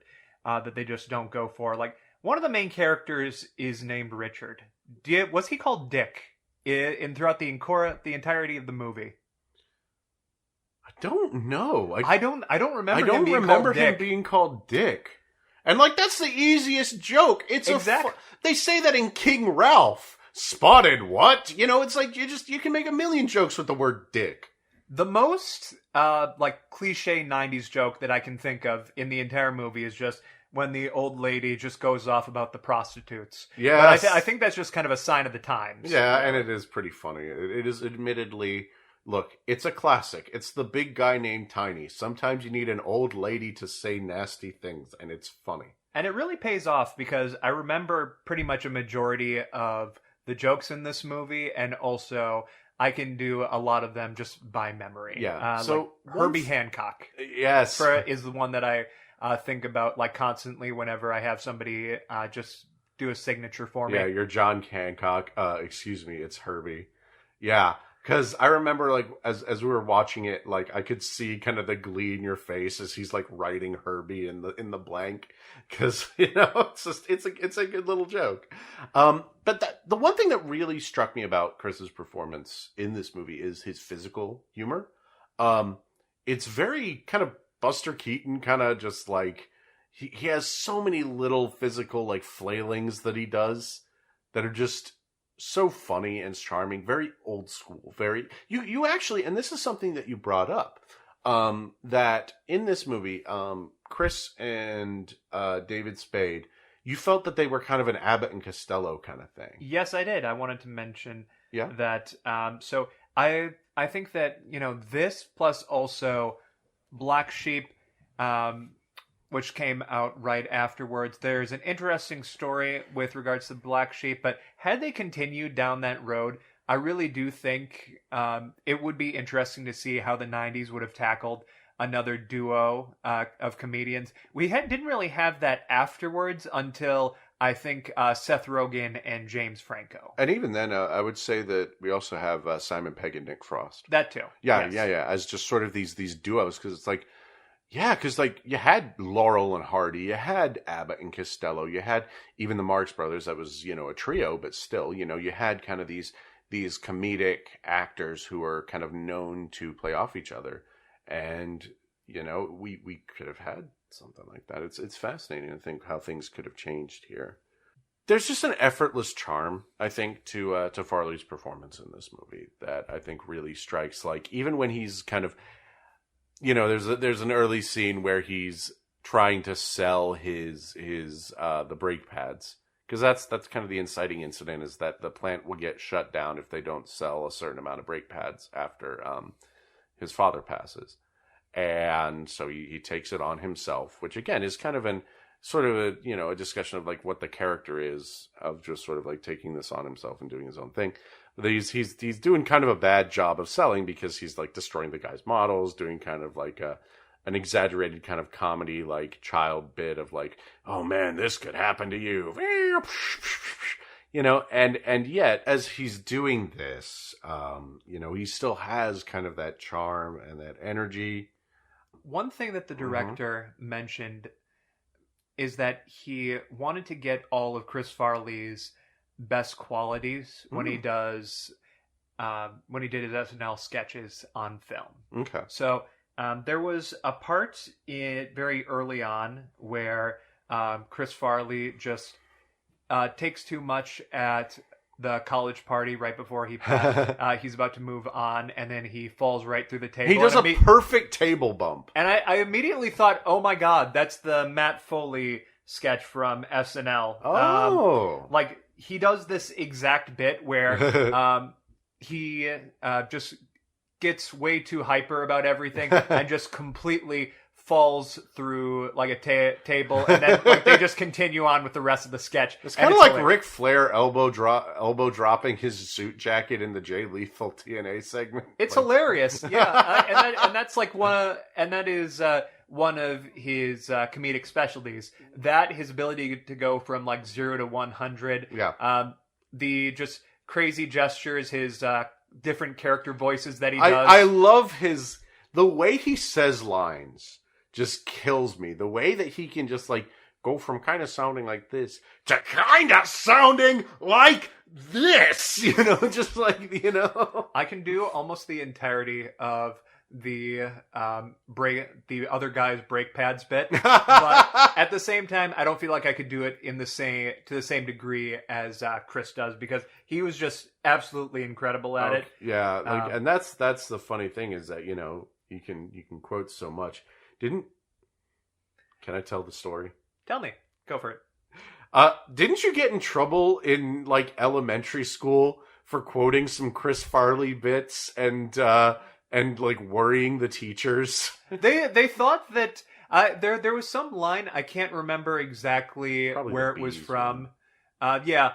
that they just don't go for, like one of the main characters is named Richard. Was he called Dick throughout the entirety of the movie? I don't know. I don't remember him being called Dick. And like that's the easiest joke. It's they say that in King Ralph. Spotted what? It's like you can make a million jokes with the word dick. The most like cliche 90s joke that I can think of in the entire movie is just when the old lady just goes off about the prostitutes. Yes. But I think that's just kind of a sign of the times. Yeah, and it is pretty funny. It is admittedly, look, it's a classic. It's the big guy named Tiny. Sometimes you need an old lady to say nasty things, and it's funny. And it really pays off because I remember pretty much a majority of the jokes in this movie, and also I can do a lot of them just by memory. Yeah. So like Herbie Hancock. Yes. Is the one that I think about like constantly whenever I have somebody just do a signature for me. Yeah, you're John Hancock. Excuse me, it's Herbie. Yeah. Because I remember, like, as we were watching it, like, I could see kind of the glee in your face as he's like writing Herbie in the blank. Because it's a good little joke. But the one thing that really struck me about Chris's performance in this movie is his physical humor. It's very kind of Buster Keaton, kind of just like he has so many little physical like flailings that he does that are just so funny and charming, very old school, very you actually, and this is something that you brought up, that in this movie, Chris and David Spade, you felt that they were kind of an Abbott and Costello kind of thing. Yes, I did. I wanted to mention Yeah. that. So I think that, this plus also Black Sheep, which came out right afterwards. There's an interesting story with regards to Black Sheep, but had they continued down that road, I really do think it would be interesting to see how the 90s would have tackled another duo of comedians. We didn't really have that afterwards until, I think, Seth Rogen and James Franco. And even then, I would say that we also have Simon Pegg and Nick Frost. That too. Yeah, Yes. yeah, as just sort of these duos, because it's like, yeah, because like you had Laurel and Hardy, you had Abbott and Costello, you had even the Marx Brothers. That was a trio, but still, you had kind of these comedic actors who are kind of known to play off each other, and we could have had something like that. It's fascinating to think how things could have changed here. There's just an effortless charm, I think, to Farley's performance in this movie that I think really strikes. Like even when he's kind of there's an early scene where he's trying to sell his the brake pads, because that's kind of the inciting incident, is that the plant will get shut down if they don't sell a certain amount of brake pads after his father passes, and so he takes it on himself, which again is kind of a discussion of like what the character is of just sort of like taking this on himself and doing his own thing. He's doing kind of a bad job of selling, because he's like destroying the guy's models, doing kind of like an exaggerated kind of comedy like child bit of like, oh man, this could happen to you, and yet as he's doing this, he still has kind of that charm and that energy. One thing that the director mentioned is that he wanted to get all of Chris Farley's best qualities when he did his SNL sketches on film. Okay. So there was a part very early on where Chris Farley just takes too much at the college party right before he's about to move on, and then he falls right through the table. He does a perfect table bump. And I immediately thought, oh my God, that's the Matt Foley sketch from SNL. Oh. He does this exact bit where he just gets way too hyper about everything and just completely falls through like a table, and then like they just continue on with the rest of the sketch. It's kind of like Ric Flair elbow dropping his suit jacket in the Jay Lethal TNA segment. It's hilarious, yeah, and that's like that is one of his comedic specialties. That his ability to go from like 0 to 100. Yeah. The just crazy gestures, his different character voices that he does. I love the way he says lines. Just kills me. The way that he can just like go from kind of sounding like this to kind of sounding like this, just like, I can do almost the entirety of the other guy's brake pads bit, but at the same time, I don't feel like I could do it to the same degree as Chris does, because he was just absolutely incredible at it. Yeah, and that's the funny thing, is that you can quote so much. Can I tell the story? Tell me. Go for it. Didn't you get in trouble in like elementary school for quoting some Chris Farley bits and like worrying the teachers? They thought that there was some line, I can't remember exactly Probably where the it was bees from. Yeah,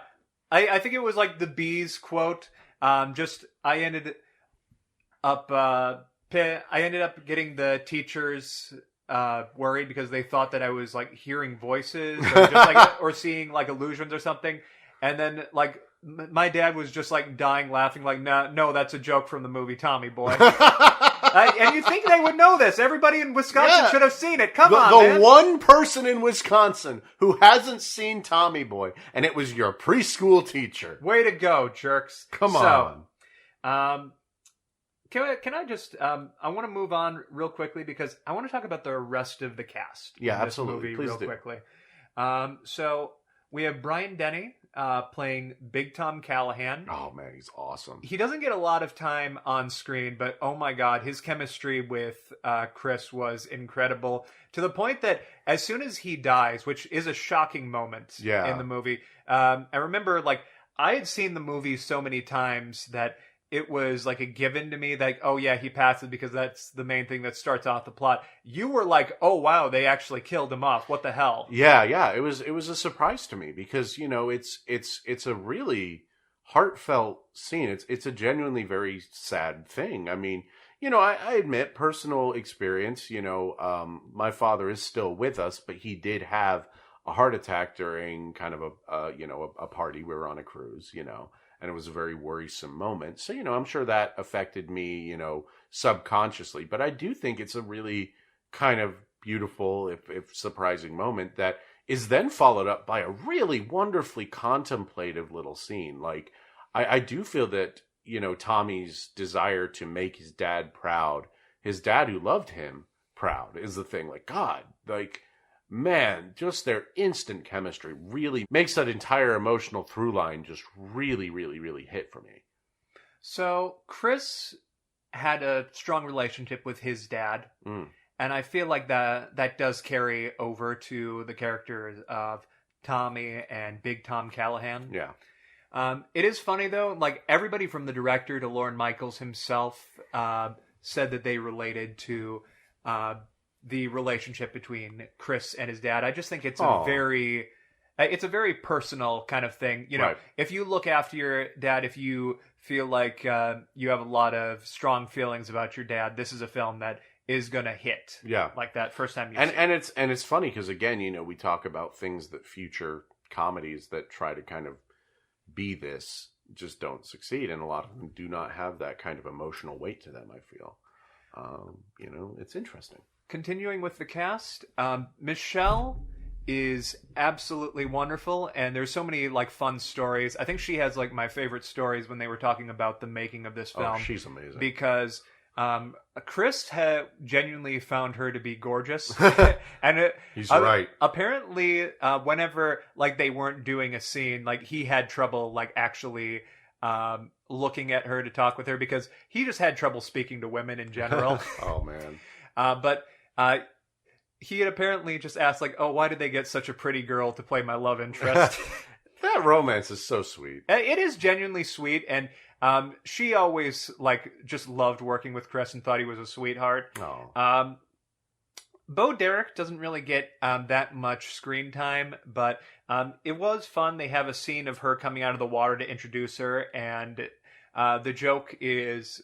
I think it was like the bees quote. I ended up getting the teachers worried because they thought that I was like hearing voices or just like or seeing like illusions or something, and then like my dad was just like dying laughing like no, that's a joke from the movie Tommy Boy. And you think they would know this? Everybody in Wisconsin should have seen it. Come on, man. The one person in Wisconsin who hasn't seen Tommy Boy, and it was your preschool teacher. Way to go, jerks! Come on. Can I just I want to move on real quickly because I want to talk about the rest of the cast. Yeah, in this absolutely. Movie Please real do. quickly. So we have Brian Denny playing Big Tom Callahan. Oh man, he's awesome. He doesn't get a lot of time on screen, but oh my god, his chemistry with Chris was incredible to the point that as soon as he dies, which is a shocking moment in the movie, I remember like I had seen the movie so many times that it was like a given to me that, oh yeah, he passes because that's the main thing that starts off the plot. You were like, oh wow, they actually killed him off. What the hell? Yeah. It was a surprise to me because, you know, it's a really heartfelt scene. It's a genuinely very sad thing. I mean, you know, I admit personal experience, you know, my father is still with us, but he did have a heart attack during kind of a party. We were on a cruise, you know. And it was a very worrisome moment. So, you know, I'm sure that affected me, you know, subconsciously. But I do think it's a really kind of beautiful, if surprising moment that is then followed up by a really wonderfully contemplative little scene. Like, I do feel that, you know, Tommy's desire to make his dad proud, his dad who loved him proud, is the thing. Like, God, like... man, just their instant chemistry really makes that entire emotional through line just really, really, really hit for me. So Chris had a strong relationship with his dad, and I feel like that does carry over to the characters of Tommy and Big Tom Callahan. Yeah. It is funny though, like everybody from the director to Lorne Michaels himself said that they related to the relationship between Chris and his dad. I just think it's a very personal kind of thing. You know, right. If you look after your dad, if you feel like you have a lot of strong feelings about your dad, this is a film that is going to hit. Yeah. Like that first time you see it. And it's funny because, again, you know, we talk about things that future comedies that try to kind of be this just don't succeed. And a lot of them do not have that kind of emotional weight to them, I feel. You know, it's interesting. Continuing with the cast, Michelle is absolutely wonderful, and there's so many like fun stories. I think she has like my favorite stories when they were talking about the making of this film. Oh, she's amazing. Because Chris genuinely found her to be gorgeous, and he's right. Apparently, whenever like they weren't doing a scene, like he had trouble like actually looking at her to talk with her because he just had trouble speaking to women in general. Oh man. But he had apparently just asked, like, oh, why did they get such a pretty girl to play my love interest? That romance is so sweet. It is genuinely sweet, and she always, like, just loved working with Chris and thought he was a sweetheart. Oh. Bo Derek doesn't really get that much screen time, but it was fun. They have a scene of her coming out of the water to introduce her, and the joke is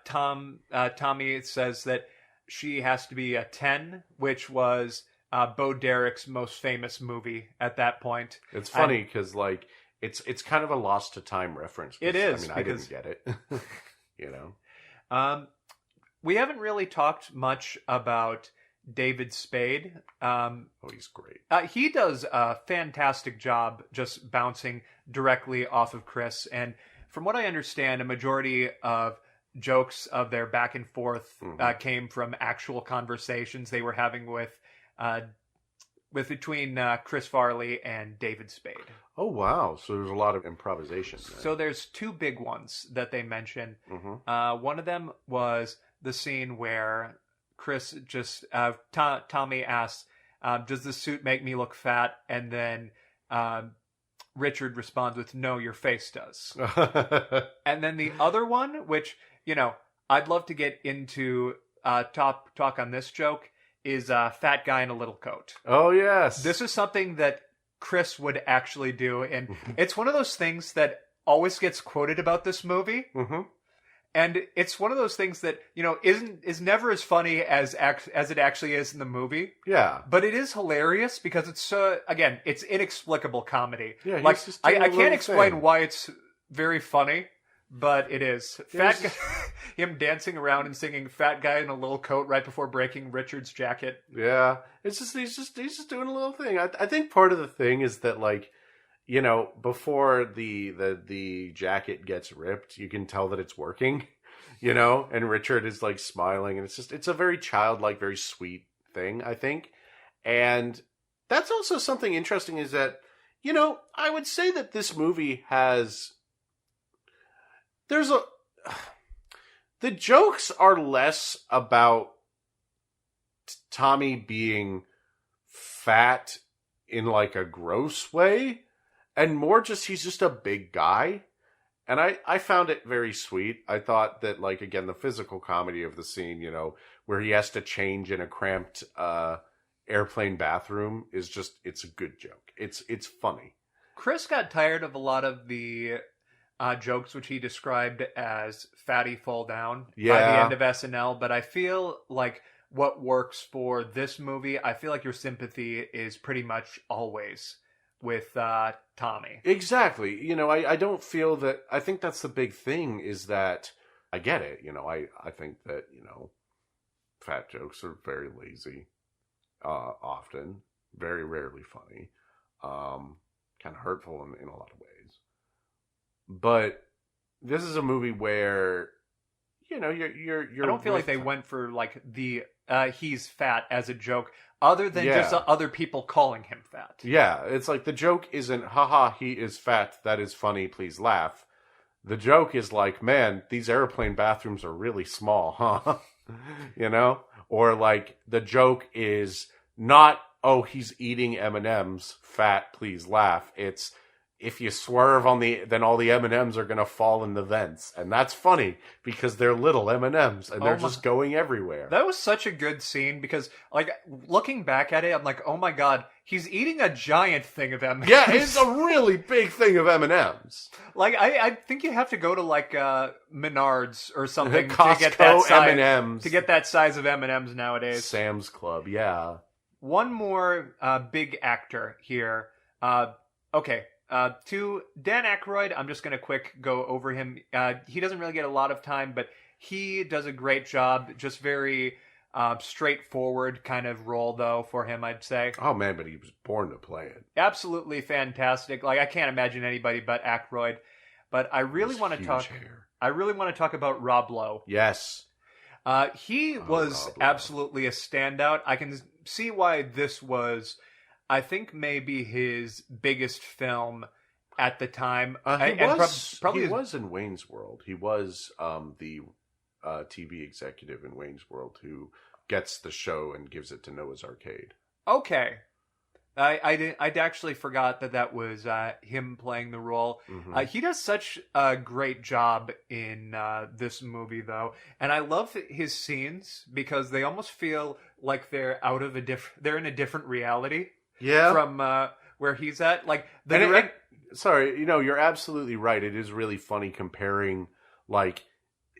Tommy says that she has to be a 10, which was Bo Derek's most famous movie at that point. It's funny because, like, it's kind of a lost to time reference. It is. I mean, I didn't get it. You know? We haven't really talked much about David Spade. He's great. He does a fantastic job just bouncing directly off of Chris. And from what I understand, a majority of jokes of their back and forth came from actual conversations they were having with between Chris Farley and David Spade. Oh wow! So there's a lot of improvisation there. So there's two big ones that they mention. One of them was the scene where Chris just Tommy asks does the suit make me look fat? And then Richard responds with, no, your face does. And then the other one, which, I'd love to get into talk on this joke, is fat guy in a little coat. Oh, yes. This is something that Chris would actually do. And it's one of those things that always gets quoted about this movie. Mm-hmm. And it's one of those things that, is never as funny as it actually is in the movie. Yeah. But it is hilarious because it's, again, it's inexplicable comedy. Yeah, like, I can't explain why it's very funny, but it is. Fat guy, him dancing around and singing Fat Guy in a Little Coat right before breaking Richard's jacket. Yeah. It's just, he's just doing a little thing. I think part of the thing is that, like, before the jacket gets ripped, you can tell that it's working, and Richard is like smiling, and it's a very childlike, very sweet thing, I think. And that's also something interesting is that, I would say that this movie the jokes are less about Tommy being fat in like a gross way, and more just he's just a big guy. And I found it very sweet. I thought that, like, again, the physical comedy of the scene, where he has to change in a cramped airplane bathroom is just, it's a good joke. It's funny. Chris got tired of a lot of the jokes which he described as fatty fall down by the end of SNL, but I feel like what works for this movie, I feel like your sympathy is pretty much always with Tommy. Exactly. I don't feel that. I think that's the big thing is that I get it. I think that, fat jokes are very lazy, often, very rarely funny, kind of hurtful in a lot of ways. But this is a movie where, you're I don't feel like they went for like the he's fat as a joke, other than just other people calling him fat. Yeah, it's like the joke isn't, haha, he is fat, that is funny, please laugh. The joke is like, man, these airplane bathrooms are really small, huh? Or like the joke is not, oh, he's eating M&Ms, fat, please laugh. It's, if you swerve then all the M&Ms are going to fall in the vents. And that's funny because they're little M&Ms and they're just going everywhere. That was such a good scene because, like, looking back at it, I'm like, oh my God, he's eating a giant thing of M&Ms. Yeah, it's a really big thing of M&Ms. Like, I think you have to go to, like, Menards or something Costco to get that size, M&Ms. to get that size of M&Ms nowadays. Sam's Club, yeah. One more big actor here. Okay. To Dan Aykroyd, I'm just going to quick go over him. He doesn't really get a lot of time, but he does a great job. Just very straightforward kind of role, though, for him, I'd say. Oh, man, but he was born to play it. Absolutely fantastic. Like, I can't imagine anybody but Aykroyd. But I really want to talk. Hair. I really want to talk about Rob Lowe. Yes. He was absolutely a standout. I can see why this was, I think, maybe his biggest film at the time. He was in Wayne's World. He was the TV executive in Wayne's World who gets the show and gives it to Noah's Arcade. Okay. I'd actually forgot that was him playing the role. Mm-hmm. He does such a great job in this movie, though, and I love his scenes because they almost feel like they're they're in a different reality. Yeah, from where he's at. Like sorry, you're absolutely right. It is really funny comparing like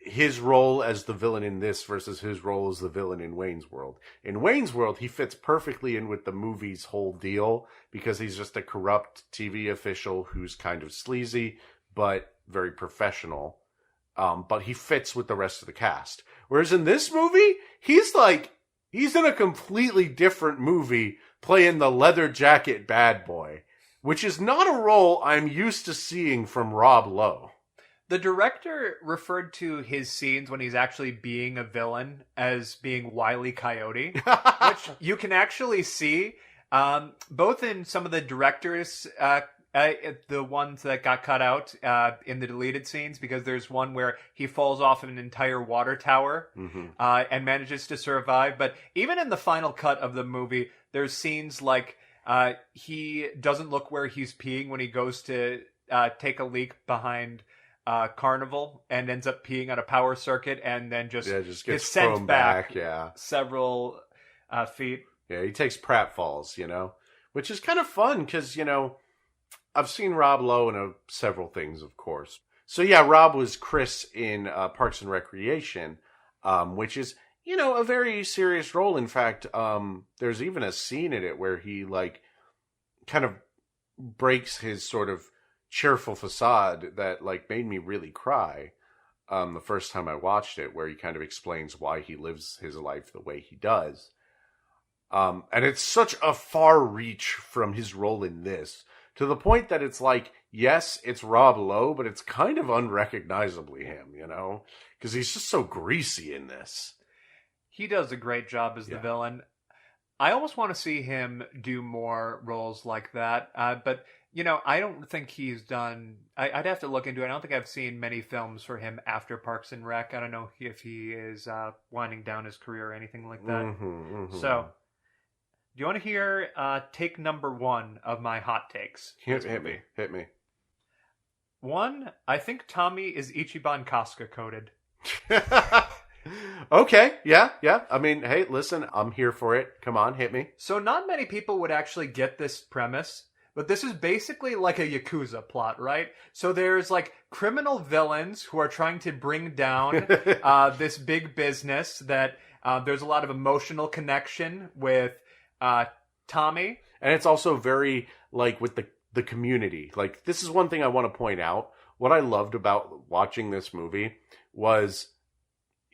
his role as the villain in this versus his role as the villain in Wayne's World. In Wayne's World, he fits perfectly in with the movie's whole deal because he's just a corrupt TV official who's kind of sleazy, but very professional. But he fits with the rest of the cast. Whereas in this movie, he's in a completely different movie playing the leather jacket bad boy, which is not a role I'm used to seeing from Rob Lowe. The director referred to his scenes when he's actually being a villain as being Wile E. Coyote, which you can actually see both in some of the director's The ones that got cut out in the deleted scenes, because there's one where he falls off an entire water tower and manages to survive. But even in the final cut of the movie, there's scenes like he doesn't look where he's peeing when he goes to take a leak behind Carnival and ends up peeing on a power circuit and then just gets sent back several feet. Yeah, he takes pratfalls, which is kind of fun because, I've seen Rob Lowe in several things, of course. So yeah, Rob was Chris in Parks and Recreation, which is, a very serious role. In fact, there's even a scene in it where he kind of breaks his sort of cheerful facade that made me really cry the first time I watched it, where he kind of explains why he lives his life the way he does. And it's such a far reach from his role in this, to the point that it's yes, it's Rob Lowe, but it's kind of unrecognizably him, because he's just so greasy in this. He does a great job as the villain. I almost want to see him do more roles like that, but I don't think he's done... I'd have to look into it. I don't think I've seen many films for him after Parks and Rec. I don't know if he is winding down his career or anything like that. So... do you want to hear take number 1 of my hot takes? Hit me. 1, I think Tommy is Ichiban Casca coated. Okay, yeah. I mean, hey, listen, I'm here for it. Come on, hit me. So not many people would actually get this premise, but this is basically like a Yakuza plot, right? So there's criminal villains who are trying to bring down this big business that there's a lot of emotional connection with Tommy. And it's also very with the community. This is one thing I want to point out. What I loved about watching this movie was,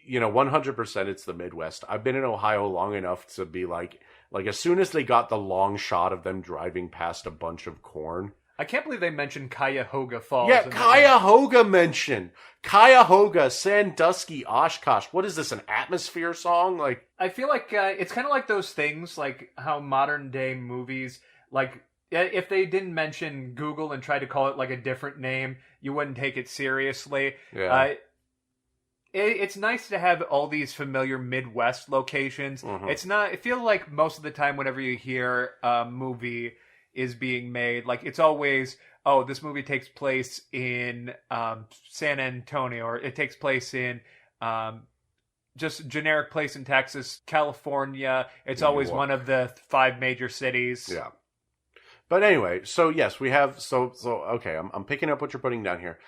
100% it's the Midwest. I've been in Ohio long enough to be as soon as they got the long shot of them driving past a bunch of corn. I can't believe they mentioned Cuyahoga Falls. Yeah, Cuyahoga mentioned. Cuyahoga, Sandusky, Oshkosh. What is this, an atmosphere song? I feel like it's kind of like those things, how modern day movies, if they didn't mention Google and tried to call it a different name, you wouldn't take it seriously. Yeah. It's nice to have all these familiar Midwest locations. It's not... I feel like most of the time whenever you hear a movie is being made, it's always, this movie takes place in San Antonio, or it takes place in just generic place in Texas, California. It's always one of the 5 major cities. Yeah. But anyway, so yes, we have okay, I'm picking up what you're putting down here.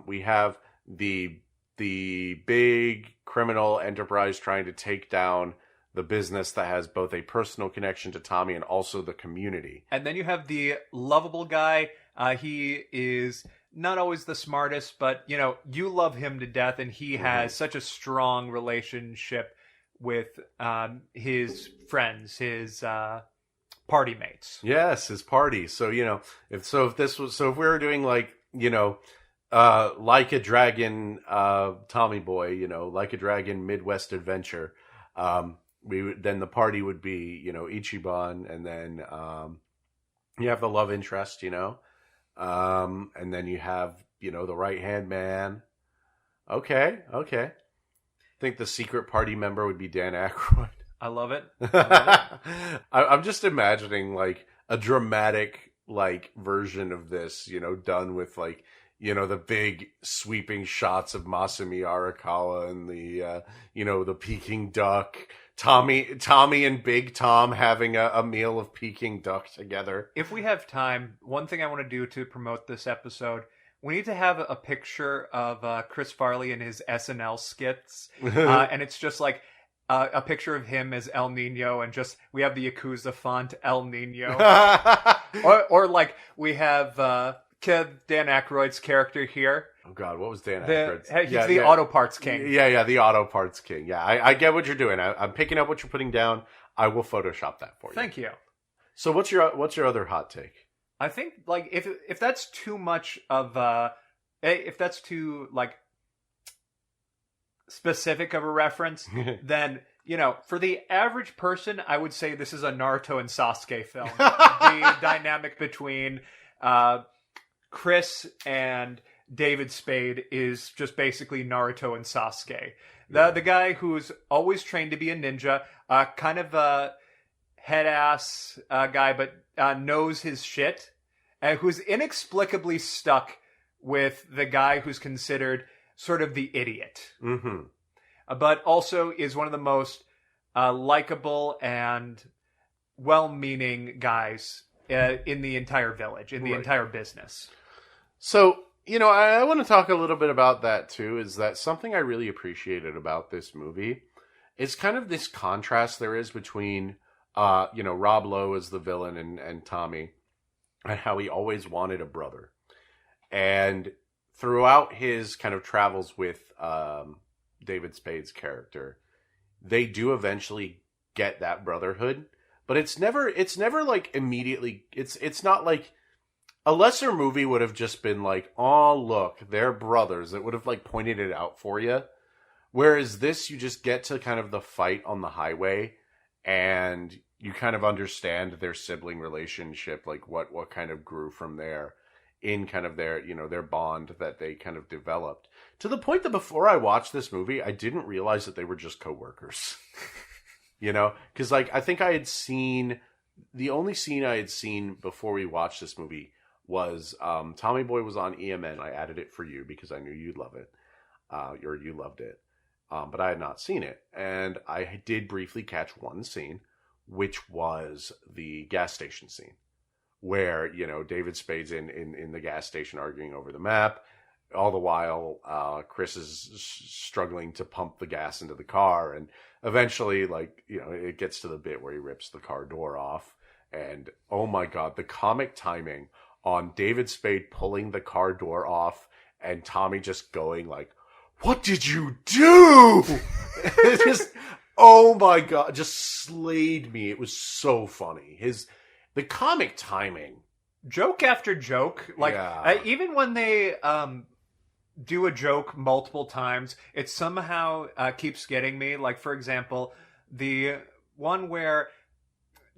We have the big criminal enterprise trying to take down the business that has both a personal connection to Tommy and also the community. And then you have the lovable guy. He is not always the smartest, but, you love him to death, and he has such a strong relationship with his friends, his party mates. Yes, his party. So, if we were doing like a Dragon Tommy Boy, Like a Dragon Midwest Adventure, then the party would be, Ichiban, and then you have the love interest, and then you have, the right-hand man. Okay. I think the secret party member would be Dan Aykroyd. I love it. I'm just imagining a dramatic version of this, done with the big sweeping shots of Masumi Arakawa and the the Peking duck. Tommy and Big Tom having a meal of Peking duck together. If we have time, one thing I want to do to promote this episode, we need to have a picture of Chris Farley in his SNL skits. And it's just a picture of him as El Nino, and just we have the Yakuza font El Nino. or we have Dan Aykroyd's character here. Oh God, what was Dan Aykroyd? He's the auto parts king. Yeah, the auto parts king. Yeah, I get what you're doing. I'm picking up what you're putting down. I will Photoshop that for you. Thank you. So what's your other hot take? I think if that's too much of if that's too specific of a reference, then for the average person, I would say this is a Naruto and Sasuke film. The dynamic between Chris and David Spade is just basically Naruto and Sasuke. The guy who's always trained to be a ninja, kind of a head-ass guy, but knows his shit, and who's inexplicably stuck with the guy who's considered sort of the idiot. Mm-hmm. But also is one of the most likable and well-meaning guys in the entire village, in the entire business. So, I want to talk a little bit about that too, is that something I really appreciated about this movie is kind of this contrast there is between, Rob Lowe as the villain and Tommy, and how he always wanted a brother. And throughout his kind of travels with David Spade's character, they do eventually get that brotherhood, but it's never like immediately, it's not like a lesser movie would have just been like, oh, look, they're brothers. It would have like pointed it out for you. Whereas this, you just get to kind of the fight on the highway and you kind of understand their sibling relationship, like what kind of grew from there in kind of their, their bond that they kind of developed. To the point that before I watched this movie, I didn't realize that they were just coworkers. Because like, I think I had seen, the only scene I had seen before we watched this movie was Tommy Boy was on EMN. I added it for you because I knew you'd love it, or you loved it, but I had not seen it. And I did briefly catch one scene, which was the gas station scene, where, David Spade's in the gas station arguing over the map. All the while, Chris is struggling to pump the gas into the car. And eventually, it gets to the bit where he rips the car door off. And, oh my God, the comic timing on David Spade pulling the car door off and Tommy just going like, "What did you do?" It just, oh my God, just slayed me. It was so funny. The comic timing. Joke after joke. Even when they do a joke multiple times, it somehow keeps getting me. Like, for example, the one where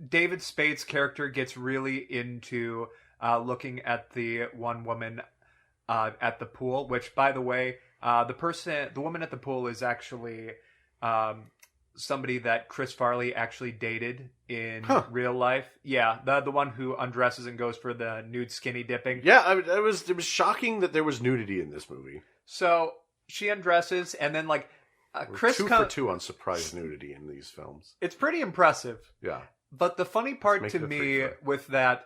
David Spade's character gets really into looking at the one woman at the pool, which, by the way, the woman at the pool is actually somebody that Chris Farley actually dated in real life. Yeah, the one who undresses and goes for the nude skinny dipping. Yeah, it was shocking that there was nudity in this movie. So she undresses, and then Chris 2 for 2 on surprise nudity in these films. It's pretty impressive. Yeah. But the funny part to me with that,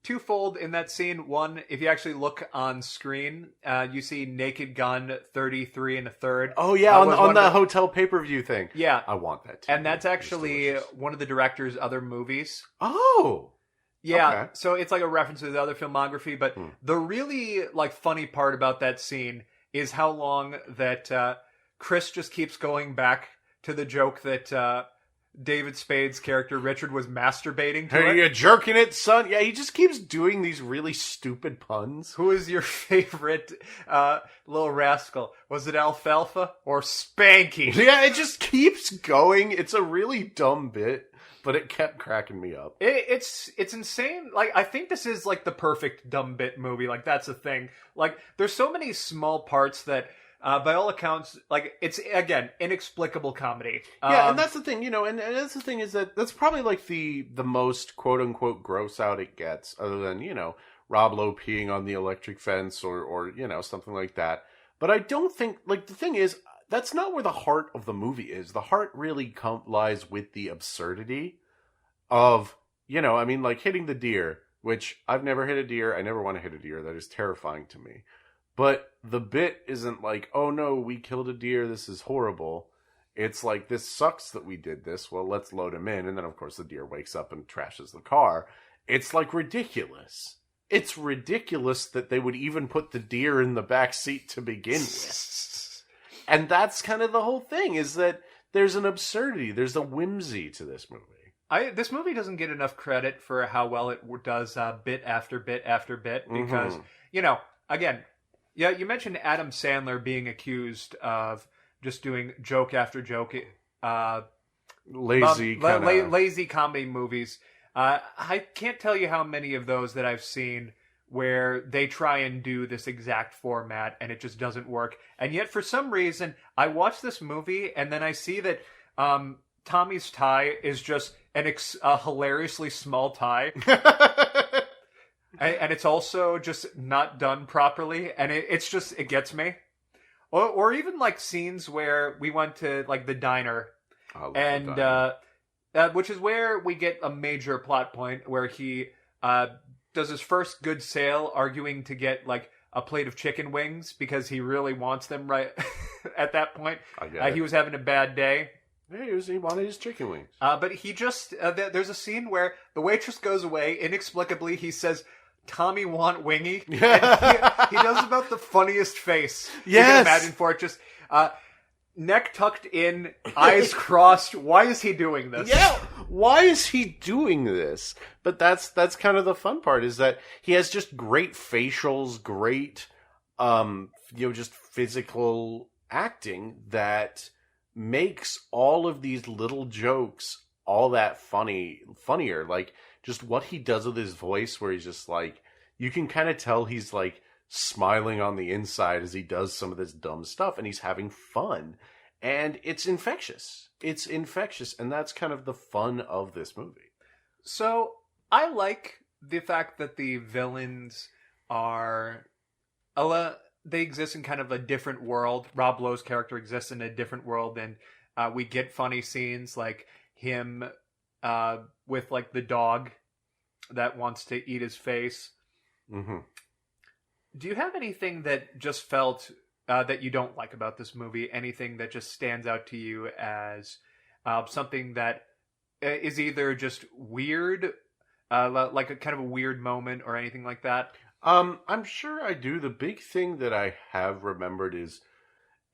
twofold in that scene. One, if you actually look on screen, you see Naked Gun 33 1/3. Oh yeah, on the hotel pay-per-view thing. Yeah. I want that too. And that's actually one of the director's other movies. Oh! Yeah, okay. So it's like a reference to the other filmography, but the really funny part about that scene is how long that Chris just keeps going back to the joke that David Spade's character Richard was masturbating to. Are you jerking it, son? Yeah, he just keeps doing these really stupid puns. Who is your favorite little rascal? Was it Alfalfa or Spanky? Yeah, it just keeps going. It's a really dumb bit, but it kept cracking me up. It's insane. I think this is the perfect dumb bit movie. That's the thing. There's so many small parts that by all accounts, it's, again, inexplicable comedy. Yeah, and that's the thing, and that's the thing is that's probably the most quote-unquote gross out it gets, other than, Rob Lowe peeing on the electric fence or something like that. But I don't think, the thing is, that's not where the heart of the movie is. The heart really lies with the absurdity of, hitting the deer, which I've never hit a deer. I never want to hit a deer. That is terrifying to me. But the bit isn't oh no, we killed a deer, this is horrible. It's this sucks that we did this, well, let's load him in. And then, of course, the deer wakes up and trashes the car. It's, ridiculous. It's ridiculous that they would even put the deer in the back seat to begin with. And that's kind of the whole thing, is that there's an absurdity, there's a whimsy to this movie. This movie doesn't get enough credit for how well it does bit after bit after bit, because, again... Yeah, you mentioned Adam Sandler being accused of just doing joke after joke, lazy comedy movies. I can't tell you how many of those that I've seen where they try and do this exact format and it just doesn't work. And yet, for some reason, I watch this movie and then I see that Tommy's tie is just a hilariously small tie. And it's also just not done properly. And it gets me. Or even like scenes where we went to like the diner. And which is where we get a major plot point where he does his first good sale arguing to get like a plate of chicken wings because he really wants them right at that point. He was having a bad day. Yeah, he wanted his chicken wings. But he just, there's a scene where the waitress goes away. Inexplicably, he says, "Tommy want wingy?" And he does about the funniest face you can imagine for it. Just neck tucked in, eyes crossed. Why is he doing this? Yeah, why is he doing this? But that's kind of the fun part, is that he has just great facials, great just physical acting that makes all of these little jokes all that funnier. Like just what he does with his voice, where he's just like, you can kind of tell he's like smiling on the inside as he does some of this dumb stuff, and he's having fun, and it's infectious. It's infectious, and that's kind of the fun of this movie. So I like the fact that the villains are they exist in kind of a different world. Rob Lowe's character exists in a different world, and we get funny scenes like him with like the dog that wants to eat his face. Mm-hmm. Do you have anything that just felt that you don't like about this movie? Anything that just stands out to you as something that is either just weird, like a kind of a weird moment, or anything like that? I'm sure I do. The big thing that I have remembered is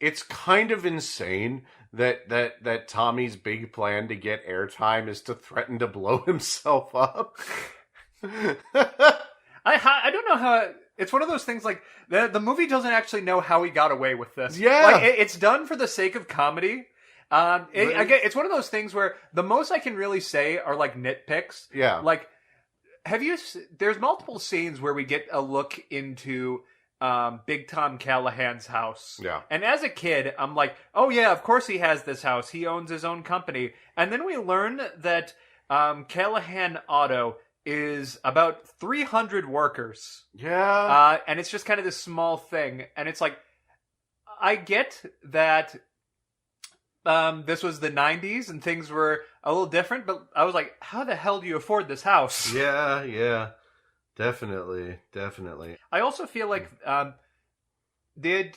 it's kind of insane that Tommy's big plan to get airtime is to threaten to blow himself up. I don't know how. It's one of those things like the movie doesn't actually know how he got away with this. Yeah, like it's done for the sake of comedy. Again, it's one of those things where the most I can really say are like nitpicks. Yeah, like there's multiple scenes where we get a look into Big Tom Callahan's house. Yeah, and as a kid, I'm like, oh yeah, of course he has this house. He owns his own company. And then we learn that Callahan Auto is about 300 workers. Yeah. And it's just kind of this small thing. And it's like, I get that this was the 90s and things were a little different, but I was like, how the hell do you afford this house? Yeah. Definitely. I also feel like the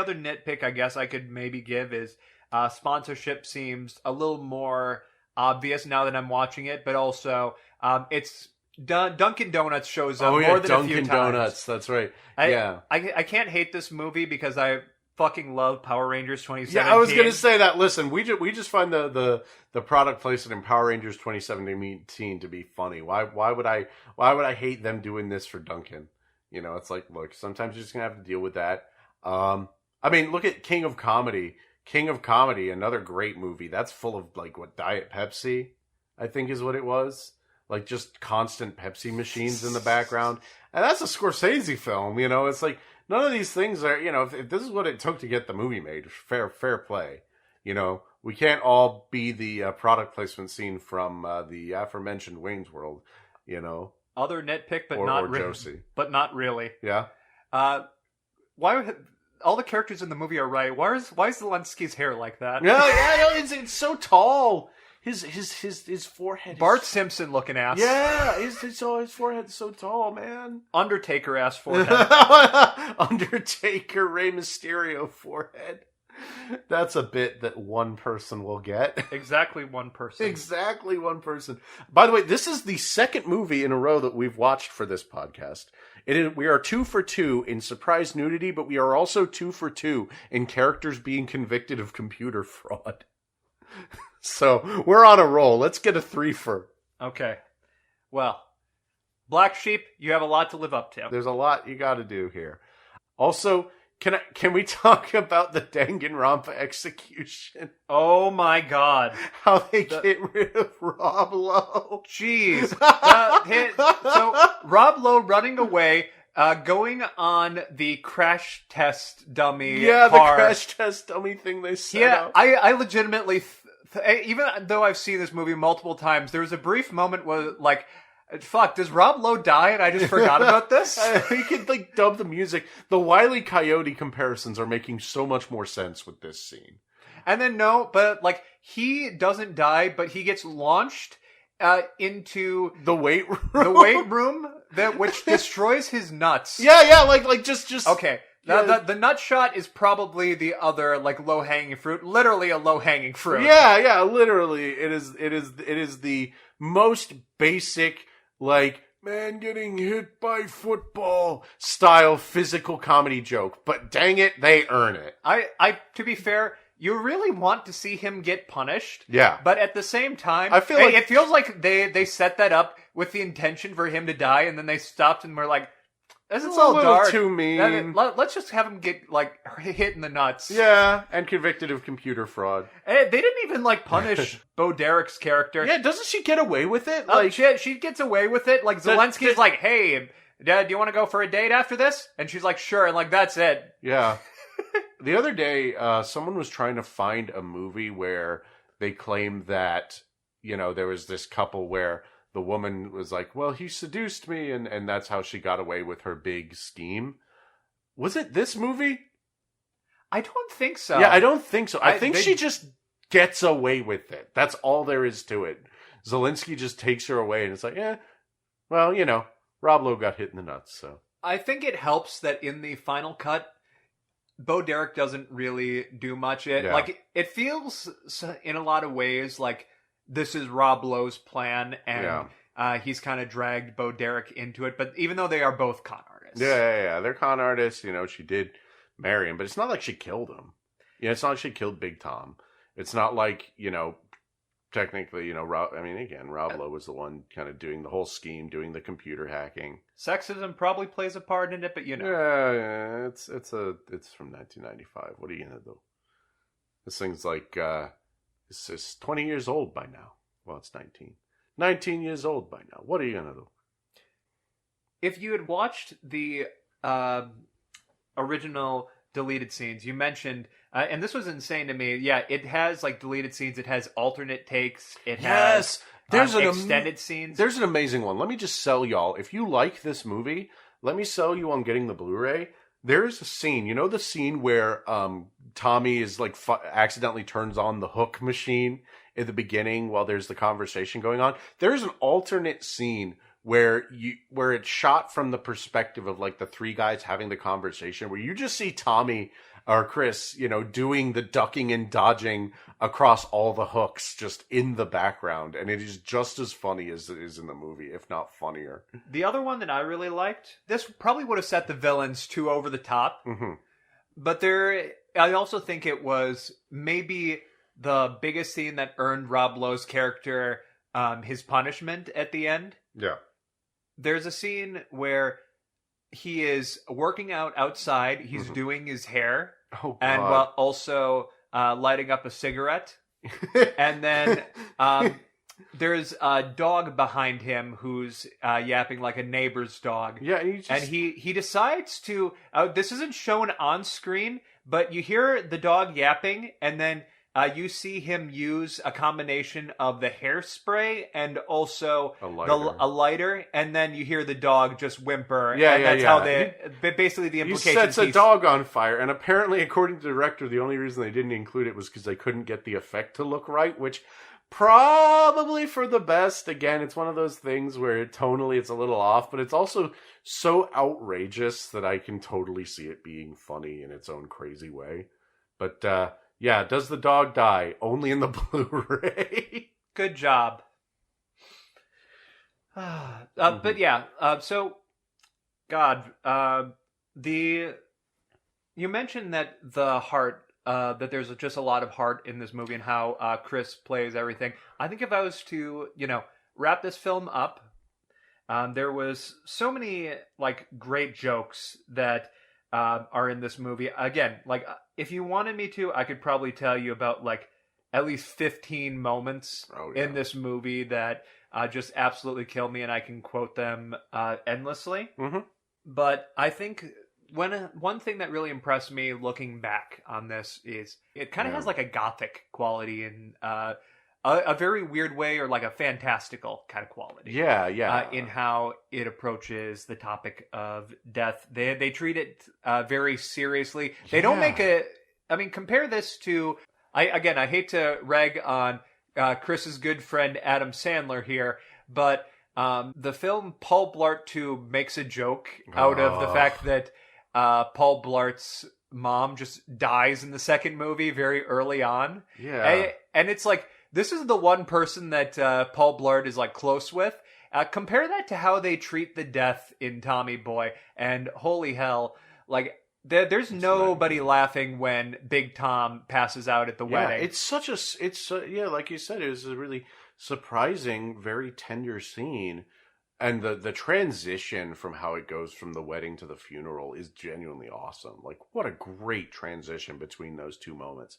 other nitpick I guess I could maybe give is sponsorship seems a little more obvious now that I'm watching it, but also it's Dunkin' Donuts shows up more than a few times. Dunkin' Donuts, that's right. I can't hate this movie because I fucking love Power Rangers 2017. Yeah, I was gonna say that. Listen, we just find the product placement in Power Rangers 2017 to be funny. Why would I hate them doing this for Dunkin'? You know, it's like, look, sometimes you're just gonna have to deal with that. I mean, look at King of Comedy. King of Comedy, another great movie. That's full of like Diet Pepsi, I think is what it was. Like just constant Pepsi machines in the background. And that's a Scorsese film, you know. It's like none of these things are, you know, if this is what it took to get the movie made, fair play. You know, we can't all be the product placement scene from the aforementioned Wayne's World, you know. Other nitpick, but or not really. Josie. But not really. Yeah. Why all the characters in the movie are right? Why is Zelensky's hair like that? No, it's so tall. His forehead. Bart Simpson looking ass. Yeah, his forehead's so tall, man. Undertaker ass forehead. Undertaker Rey Mysterio forehead. That's a bit that one person will get. Exactly one person. Exactly one person. By the way, this is the second movie in a row that we've watched for this podcast. We are 2 for 2 in surprise nudity, but we are also 2 for 2 in characters being convicted of computer fraud. So we're on a roll. Let's get a 3-fer. Okay. Well, Black Sheep, you have a lot to live up to. There's a lot you got to do here. Also, Can we talk about the Danganronpa execution? Oh my god. How they get rid of Rob Lowe. Jeez. So Rob Lowe running away, going on the crash test dummy Yeah, car. the crash test dummy thing they set up. I legitimately, even though I've seen this movie multiple times, there was a brief moment where, like, fuck, does Rob Lowe die and I just forgot about this? You could, like, dub the music. The Wile E. Coyote comparisons are making so much more sense with this scene. And then, no, but, like, he doesn't die, but he gets launched into the weight room. The weight room, which destroys his nuts. Yeah, like just... Okay. The nut shot is probably the other, like, low-hanging fruit. Literally a low-hanging fruit. Yeah, literally. It is the most basic, like, man getting hit by football style physical comedy joke. But dang it, they earn it. To be fair, you really want to see him get punished. Yeah. But at the same time, it feels like they set that up with the intention for him to die, and then they stopped and were like, this is all dark. Too mean. Let's just have him get, like, hit in the nuts. Yeah, and convicted of computer fraud. They didn't even, like, punish Bo Derek's character. Yeah, doesn't she get away with it? Like, she gets away with it. Like, Zelensky's like, hey, Dad, do you want to go for a date after this? And she's like, sure. And, like, that's it. Yeah. The other day, someone was trying to find a movie where they claimed that, there was this couple where the woman was like, well, he seduced me, and that's how she got away with her big scheme. Was it this movie? I don't think so. Yeah, I don't think so. I think she just gets away with it. That's all there is to it. Zelensky just takes her away, and it's like, well, Rob Lowe got hit in the nuts, so. I think it helps that in the final cut, Bo Derek doesn't really do much. It feels, in a lot of ways, like this is Rob Lowe's plan, and he's kind of dragged Bo Derek into it. But even though they are both con artists. Yeah. They're con artists. She did marry him, but it's not like she killed him. It's not like she killed Big Tom. It's not like, technically, Rob Lowe was the one kind of doing the whole scheme, doing the computer hacking. Sexism probably plays a part in it, but Yeah, it's from 1995. What are you gonna do? This thing's like, it's 20 years old by now. Well, it's 19. 19 years old by now. What are you gonna do? If you had watched the original deleted scenes, you mentioned, and this was insane to me. Yeah, it has like deleted scenes. It has alternate takes. It has extended scenes. There's an amazing one. Let me just sell y'all. If you like this movie, let me sell you on getting the Blu-ray. There's a scene. The scene where Tommy is like accidentally turns on the hook machine at the beginning while there's the conversation going on. There's an alternate scene where it's shot from the perspective of like the three guys having the conversation, where you just see Tommy or Chris, doing the ducking and dodging across all the hooks just in the background. And it is just as funny as it is in the movie, if not funnier. The other one that I really liked, this probably would have set the villains too over the top. Mm-hmm. But I also think it was maybe the biggest scene that earned Rob Lowe's character his punishment at the end. Yeah. There's a scene where he is working out outside. He's doing his hair. Oh, God. And also lighting up a cigarette. And then there's a dog behind him who's yapping like a neighbor's dog. Yeah, and he decides to... this isn't shown on screen, but you hear the dog yapping, and then you see him use a combination of the hairspray and also a lighter, and then you hear the dog just whimper. That's how basically the implication. He sets a dog on fire, and apparently, according to the director, the only reason they didn't include it was because they couldn't get the effect to look right, which probably for the best. Again, it's one of those things where tonally it's a little off, but it's also so outrageous that I can totally see it being funny in its own crazy way. But, yeah, does the dog die? Only in the Blu-ray. Good job. But yeah, so, God, you mentioned that the heart, that there's just a lot of heart in this movie and how Chris plays everything. I think if I was to, wrap this film up, there was so many, like, great jokes that are in this movie. Again, like if you wanted me to, I could probably tell you about like at least 15 moments in this movie that just absolutely kill me, and I can quote them endlessly. Mm-hmm. But I think one thing that really impressed me looking back on this is it kind of has like a gothic quality and a very weird way, or like a fantastical kind of quality. Yeah. In how it approaches the topic of death. They treat it very seriously. They don't make compare this to... I hate to rag on Chris's good friend Adam Sandler here, but the film Paul Blart 2 makes a joke out of the fact that Paul Blart's mom just dies in the second movie very early on. Yeah. And it's like, this is the one person that Paul Blart is like close with. Compare that to how they treat the death in Tommy Boy, and holy hell, like there's nobody laughing when Big Tom passes out at the wedding. It's like you said, it was a really surprising, very tender scene, and the transition from how it goes from the wedding to the funeral is genuinely awesome. Like, what a great transition between those two moments.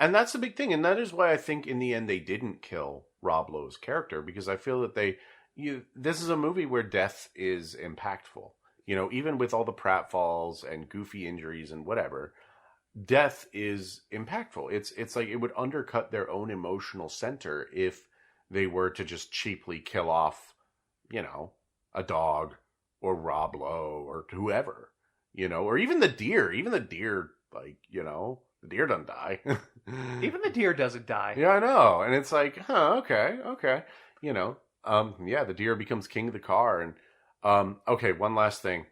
And that's the big thing, and that is why I think in the end they didn't kill Rob Lowe's character, because I feel that this is a movie where death is impactful. You know, even with all the pratfalls and goofy injuries and whatever, death is impactful. It's like it would undercut their own emotional center if they were to just cheaply kill off, you know, a dog or Rob Lowe or whoever, you know, or even the deer. Even the deer, like, you know, the deer doesn't die. Even the deer doesn't die. Yeah, I know. And it's like, okay. You know, the deer becomes king of the car. And, okay, one last thing.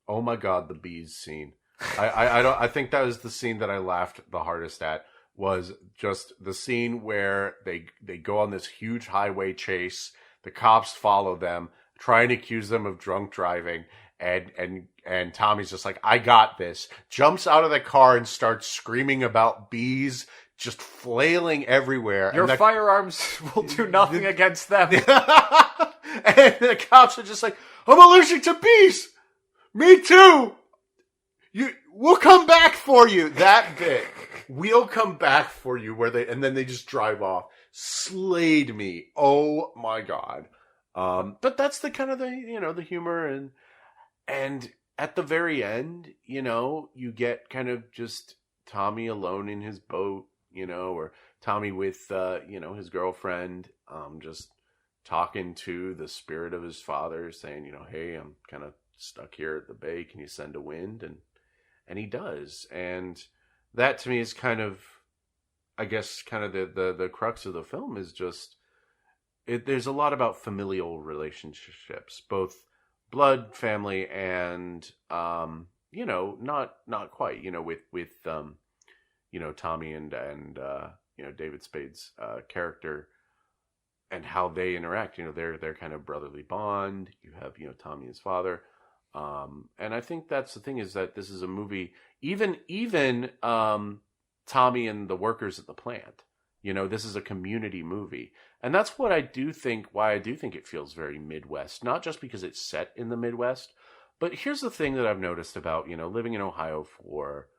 Oh my God, the bees scene. I think that was the scene that I laughed the hardest at, was just the scene where they go on this huge highway chase. The cops follow them, try and accuse them of drunk driving. And Tommy's just like, I got this. Jumps out of the car and starts screaming about bees just flailing everywhere. Your firearms will do nothing against them. And the cops are just like, I'm allergic to bees. Me too. We'll come back for you. That bit. We'll come back for you. And then they just drive off. Slayed me. Oh my God. But that's the kind of the humor and at the very end, you know, you get kind of just Tommy alone in his boat, you know, or Tommy with, his girlfriend, just talking to the spirit of his father, saying, you know, hey, I'm kind of stuck here at the bay. Can you send a wind? And he does. And that to me is kind of, I guess, kind of the crux of the film is just, there's a lot about familial relationships, both blood, family, and not quite, with Tommy and David Spade's character and how they interact. You know, their kind of brotherly bond. You have Tommy and his father, and I think that's the thing, is that this is a movie. Even Tommy and the workers at the plant. You know, this is a community movie. And that's what why I do think it feels very Midwest. Not just because it's set in the Midwest, but here's the thing that I've noticed about, living in Ohio for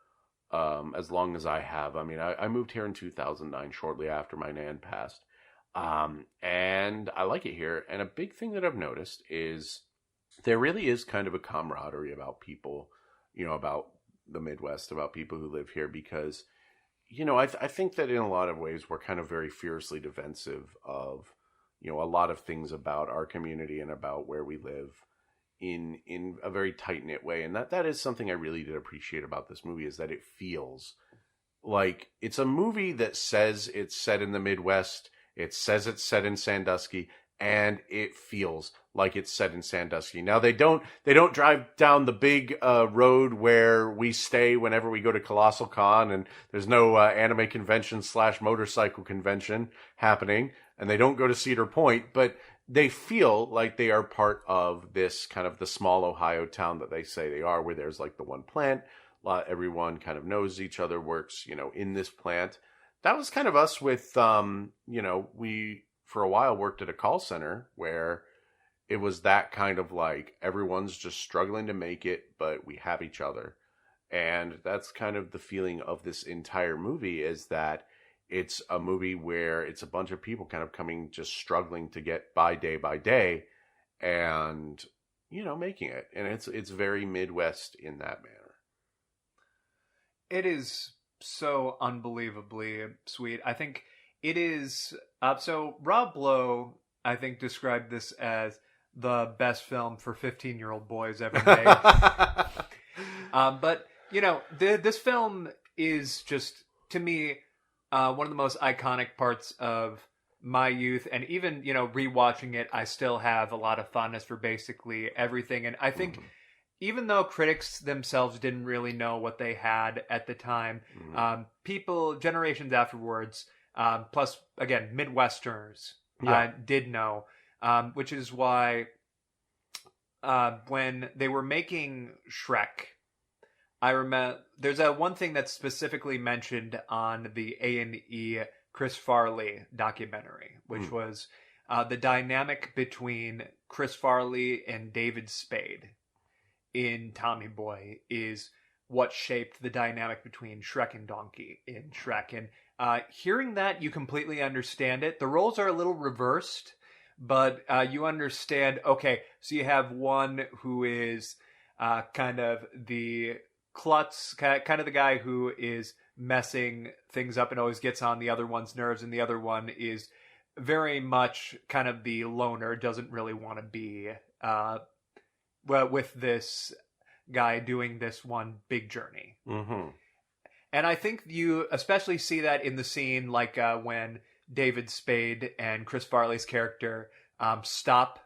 as long as I have. I mean, I moved here in 2009, shortly after my nan passed. And I like it here. And a big thing that I've noticed is there really is kind of a camaraderie about people, about the Midwest, about people who live here, because I think that in a lot of ways we're kind of very fiercely defensive of, a lot of things about our community and about where we live in a very tight-knit way. And that is something I really did appreciate about this movie, is that it feels like it's a movie that says it's set in the Midwest, it says it's set in Sandusky, and it feels like it's set in Sandusky. Now they don't drive down the big road where we stay whenever we go to Colossal Con, and there's no anime convention / motorcycle convention happening, and they don't go to Cedar Point, but they feel like they are part of this kind of the small Ohio town that they say they are, where there's like the one plant, everyone kind of knows each other, works, in this plant. That was kind of us with, we for a while worked at a call center where it was that kind of like everyone's just struggling to make it, but we have each other. And that's kind of the feeling of this entire movie, is that it's a movie where it's a bunch of people kind of coming, just struggling to get by day, and, you know, making it. And it's very Midwest in that manner. It is so unbelievably sweet. I think it is... so Rob Lowe, I think, described this as the best film for 15-year-old boys ever made. But, you know, this film is just, to me, one of the most iconic parts of my youth. And even, you know, rewatching it, I still have a lot of fondness for basically everything. And I think even though critics themselves didn't really know what they had at the time, people, generations afterwards, plus, again, Midwesterners did know, which is why when they were making Shrek, I remember there's one thing that's specifically mentioned on the A&E Chris Farley documentary, which was the dynamic between Chris Farley and David Spade in Tommy Boy is what shaped the dynamic between Shrek and Donkey in Shrek. And hearing that, you completely understand it. The roles are a little reversed, but you understand, okay, so you have one who is kind of the klutz, kind of the guy who is messing things up and always gets on the other one's nerves, and the other one is very much kind of the loner, doesn't really want to be with this guy doing this one big journey. And I think you especially see that in the scene like when David Spade and Chris Farley's character stop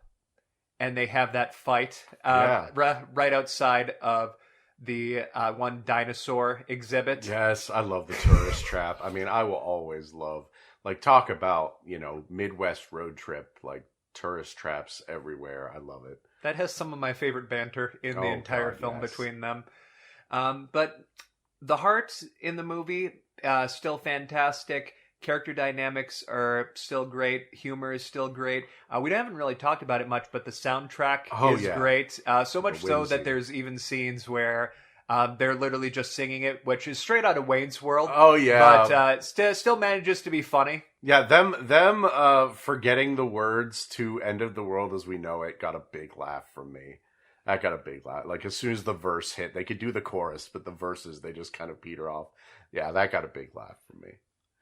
and they have that fight right outside of the one dinosaur exhibit. Yes, I love the tourist trap. I mean, I will always love, like, talk about, you know, Midwest road trip, like tourist traps everywhere. I love it. That has some of my favorite banter in the entire film between them. But the heart in the movie, still fantastic. Character dynamics are still great. Humor is still great. We haven't really talked about it much, but the soundtrack is great. So much so that there's even scenes where they're literally just singing it, which is straight out of Wayne's World. Oh, yeah. But still manages to be funny. Yeah, them forgetting the words to End of the World as We Know It got a big laugh from me. That got a big laugh. Like, as soon as the verse hit, they could do the chorus, but the verses, they just kind of peter off. Yeah, that got a big laugh from me.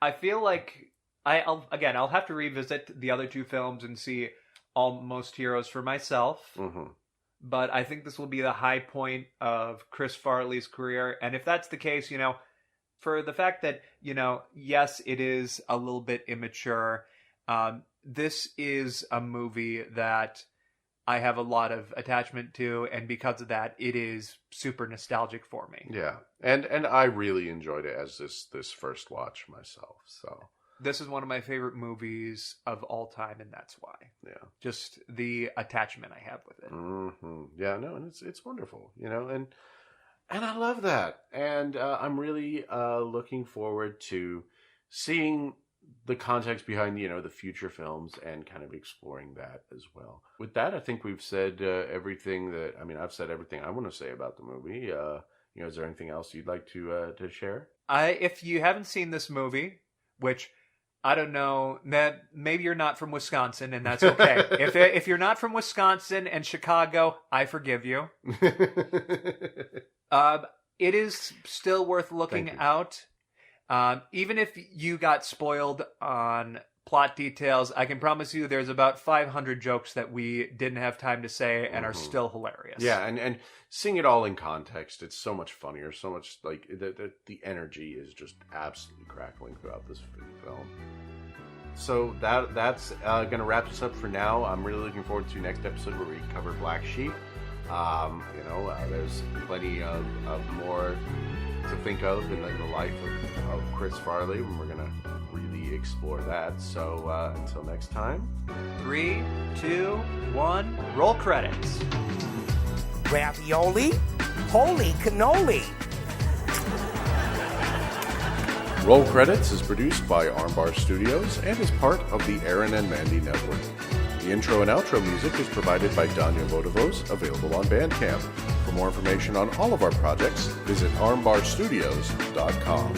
I feel like I'll have to revisit the other two films and see Almost Heroes for myself. But I think this will be the high point of Chris Farley's career. And if that's the case, you know, for the fact that, you know, yes, it is a little bit immature. This is a movie that I have a lot of attachment to, and because of that, it is super nostalgic for me. Yeah, and I really enjoyed it as this first watch myself. So this is one of my favorite movies of all time, and that's why. Yeah, just the attachment I have with it. Yeah, no, and it's wonderful, you know, and I love that, and I'm really looking forward to seeing the context behind, you know, the future films and kind of exploring that as well. With that, I think we've said everything that, I mean, I've said everything I want to say about the movie. You know, is there anything else you'd like to share? If you haven't seen this movie, which I don't know, that maybe you're not from Wisconsin, and that's okay. if you're not from Wisconsin and Chicago, I forgive you. It is still worth looking out. Even if you got spoiled on plot details, I can promise you there's about 500 jokes that we didn't have time to say and are still hilarious. Yeah, and seeing it all in context, it's so much funnier, so much, like, the energy is just absolutely crackling throughout this film. So that's going to wrap us up for now. I'm really looking forward to next episode where we cover Black Sheep. You know, there's plenty of more to think of in the life of Chris Farley, and we're gonna really explore that. So until next time, 3, 2, 1, roll credits. Ravioli? Holy cannoli! Roll Credits is produced by Armbar Studios and is part of the Aaron and Mandy Network. The intro and outro music is provided by Danya Vodovos, available on Bandcamp. For more information on all of our projects, visit armbarstudios.com.